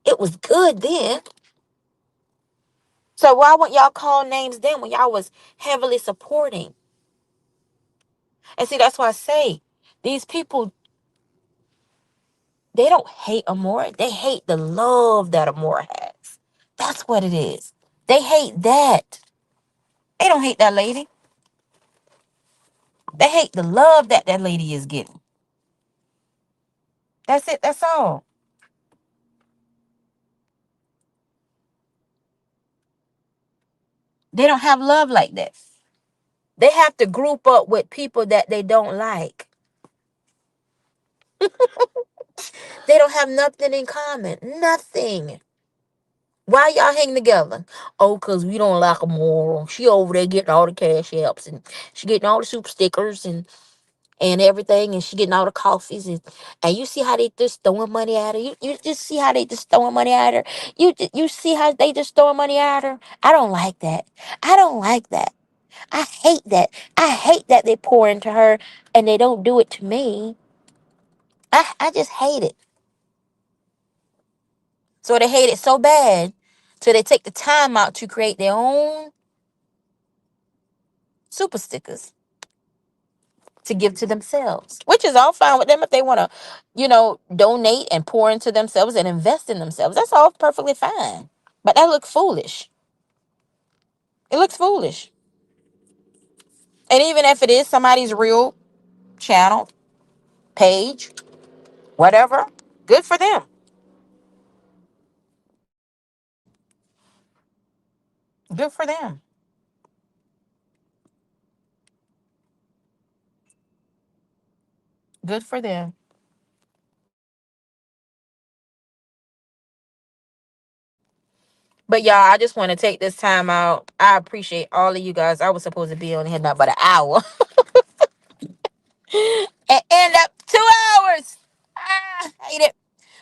It was good then. So why wouldn't y'all call names then when y'all was heavily supporting? And see, that's why I say these people, they don't hate Amora. They hate the love that Amora has. That's what it is. They hate that. They don't hate that lady. They hate the love that that lady is getting. That's it. That's all. They don't have love like that. They have to group up with people that they don't like. They don't have nothing in common. Nothing. Why y'all hang together? Oh, because we don't like her more. She over there getting all the cash apps and she getting all the super stickers and everything, and she getting all the coffees, and you see how they just throwing money at her. You just see how they just throwing money at her. You see how they just throwing money at her. I don't like that. I don't like that. I hate that. I hate that they pour into her and they don't do it to me. I just hate it. So they hate it so bad, so they take the time out to create their own super stickers to give to themselves, which is all fine with them if they want to, donate and pour into themselves and invest in themselves. That's all perfectly fine. But that looks foolish. It looks foolish. And even if it is somebody's real channel, page, whatever, good for them. Good for them. Good for them. But y'all, I just want to take this time out. I appreciate all of you guys. I was supposed to be on here now about an hour. and end up 2 hours. Hate it.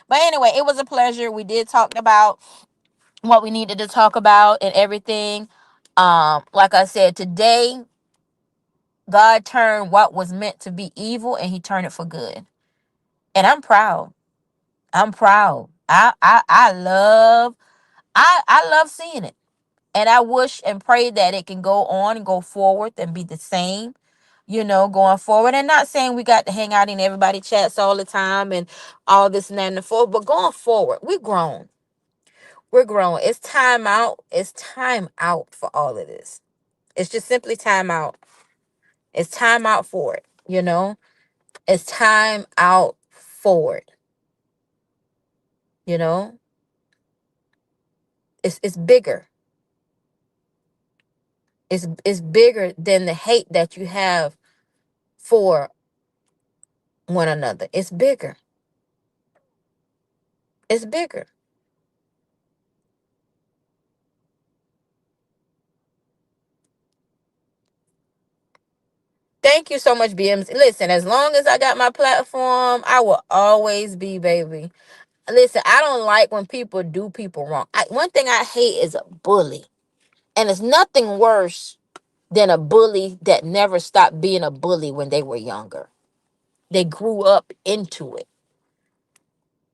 But anyway, it was a pleasure. We did talk about what we needed to talk about and everything. Like I said, today God turned what was meant to be evil and he turned it for good. And I'm proud. I'm proud. I love seeing it. And I wish and pray that it can go on and go forward and be the same, going forward. And not saying we got to hang out in everybody chats all the time and all this and that and the forth, but going forward, we're grown. We're grown. It's time out. It's time out for all of this. It's just simply time out. It's time out for it. It's time out for it. You know, it's bigger. It's bigger than the hate that you have for one another. It's bigger. It's bigger. Thank you so much, BMs. Listen, as long as I got my platform, I will always be, baby. Listen, I don't like when people do people wrong. One thing I hate is a bully. And it's nothing worse than a bully that never stopped being a bully when they were younger. They grew up into it.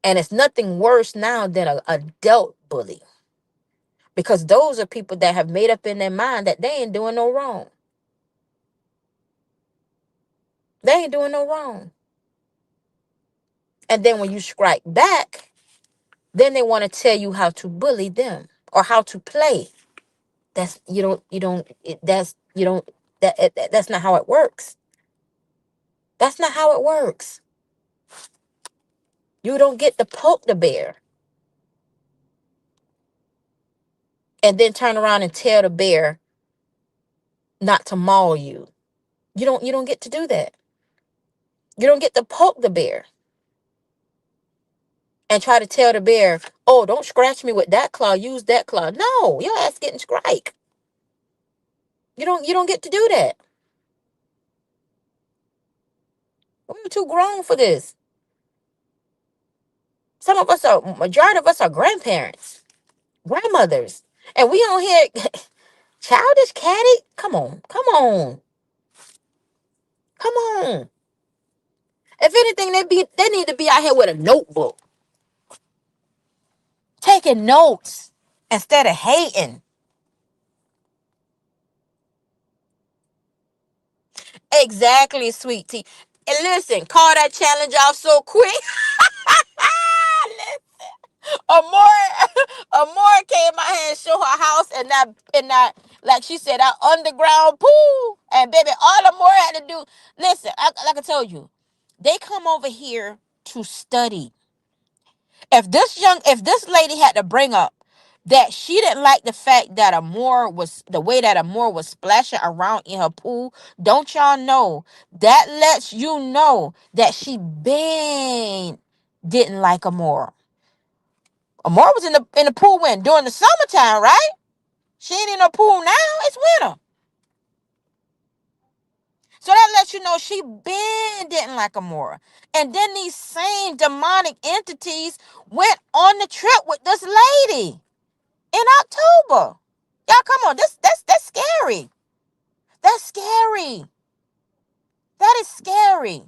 And it's nothing worse now than an adult bully. Because those are people that have made up in their mind that they ain't doing no wrong. They ain't doing no wrong. And then when you strike back, then they want to tell you how to bully them or how to play. That's you don't it- that's you don't that's not how it works. That's not how it works. You don't get to poke the bear and then turn around and tell the bear not to maul you. You don't get to do that. You don't get to poke the bear and try to tell the bear, "Oh, don't scratch me with that claw. Use that claw." No, your ass getting strike. You don't get to do that. We're too grown for this. Majority of us are grandparents, grandmothers, and we on here childish catty. Come on, come on, come on. If anything, they need to be out here with a notebook, taking notes instead of hating. Exactly, sweet tea. And listen, call that challenge off so quick. Amore, Amore came out here and show her house and that, like she said, that underground pool. And baby, all Amore had to do, listen, like I told you, they come over here to study. If this lady had to bring up that she didn't like the fact that the way that Amore was splashing around in her pool, don't y'all know that lets you know that she been didn't like Amore. Amore was in the pool when during the summertime, right? She ain't in the pool now. It's winter. So that lets you know she been didn't like Amora. And then these same demonic entities went on the trip with this lady in October. Y'all come on, that's scary. That's scary. That is scary.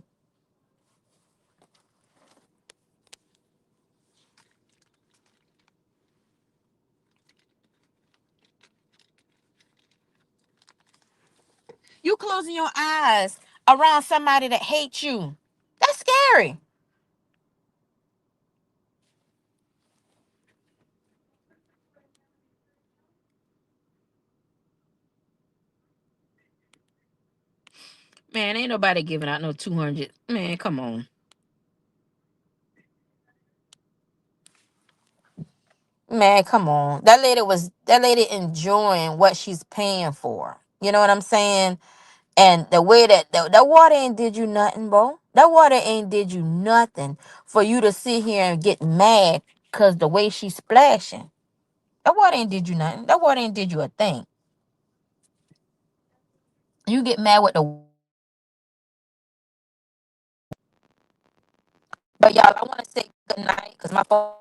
You closing your eyes around somebody that hates you. That's scary. Man, ain't nobody giving out no 200. Man, come on. Man, come on. That lady enjoying what she's paying for. You know what I'm saying? And the way that water ain't did you nothing, bro. That water ain't did you nothing for you to sit here and get mad because the way she's splashing. That water ain't did you nothing. That water ain't did you a thing. You get mad with the But y'all, I want to say good night because my phone.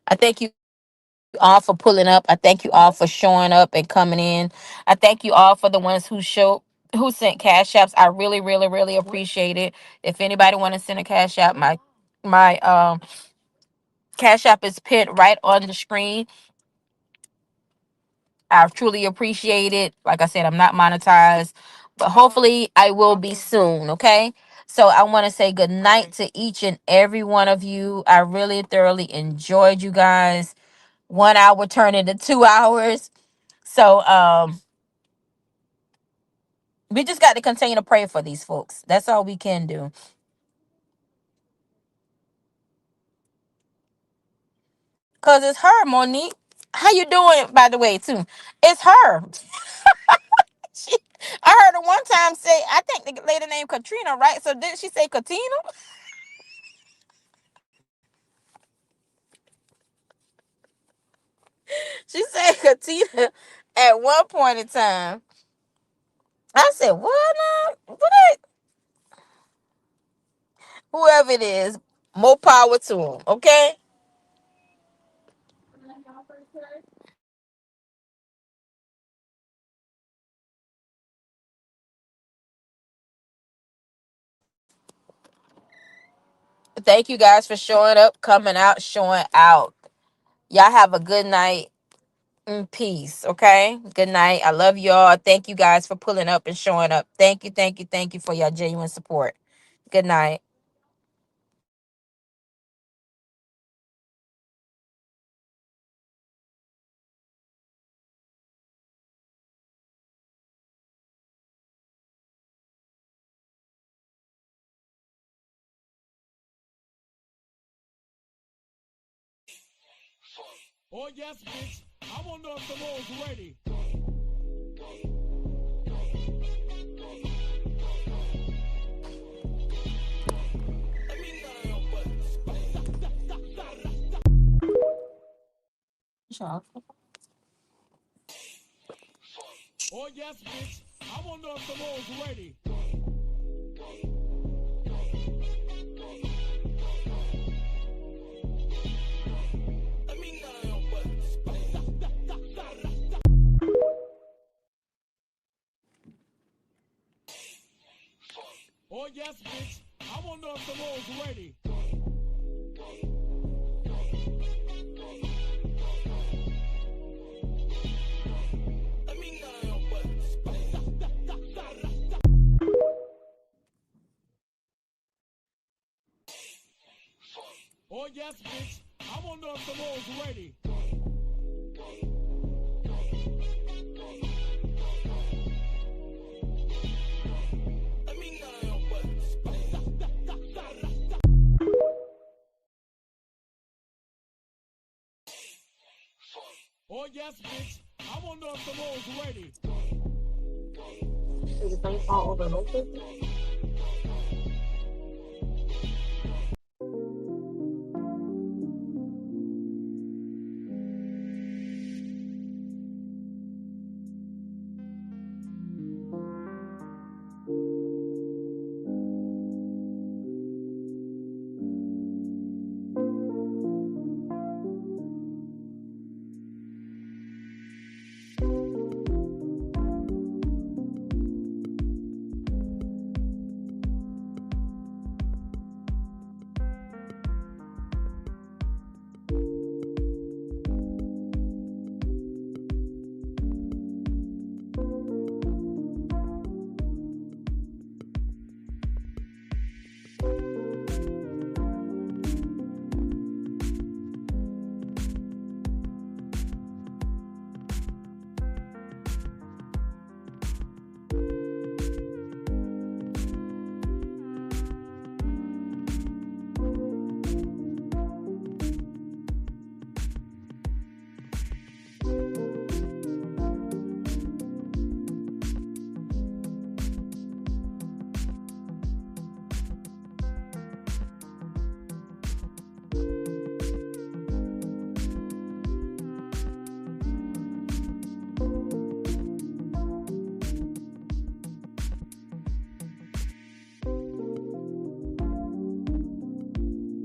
I thank you all for pulling up. I thank you all for showing up and coming in. I thank you all for the ones who sent cash apps. I really, really, really appreciate it. If anybody want to send a cash app, my cash app is pinned right on the screen. I truly appreciate it. Like I said, I'm not monetized, but hopefully I will be soon. Okay. So I want to say good night to each and every one of you. I really thoroughly enjoyed you guys. 1 hour turned into 2 hours. So we just got to continue to pray for these folks. That's all we can do. Cause it's her, Monique. How you doing, by the way, too? It's her. She, I heard her one time say, I think the lady named Katrina, right? So did she say Katina? She said Katina at one point in time. I said, what now? What? Whoever it is, more power to them, okay? Thank you guys for showing up, coming out, showing out. Y'all have a good night in peace, okay? Good night. I love y'all. Thank you guys for pulling up and showing up. Thank you, thank you, thank you for your genuine support. Good night. Oh yes, bitch. I wanna know if the Lord's ready. Sure. Oh yes, bitch. I wanna know if the Lord's ready. Oh yes, bitch. I wanna know if the Lord's ready. Oh yes, bitch. I wanna know if the Lord's ready. Oh yes, bitch. I wanna know if the Lord's ready.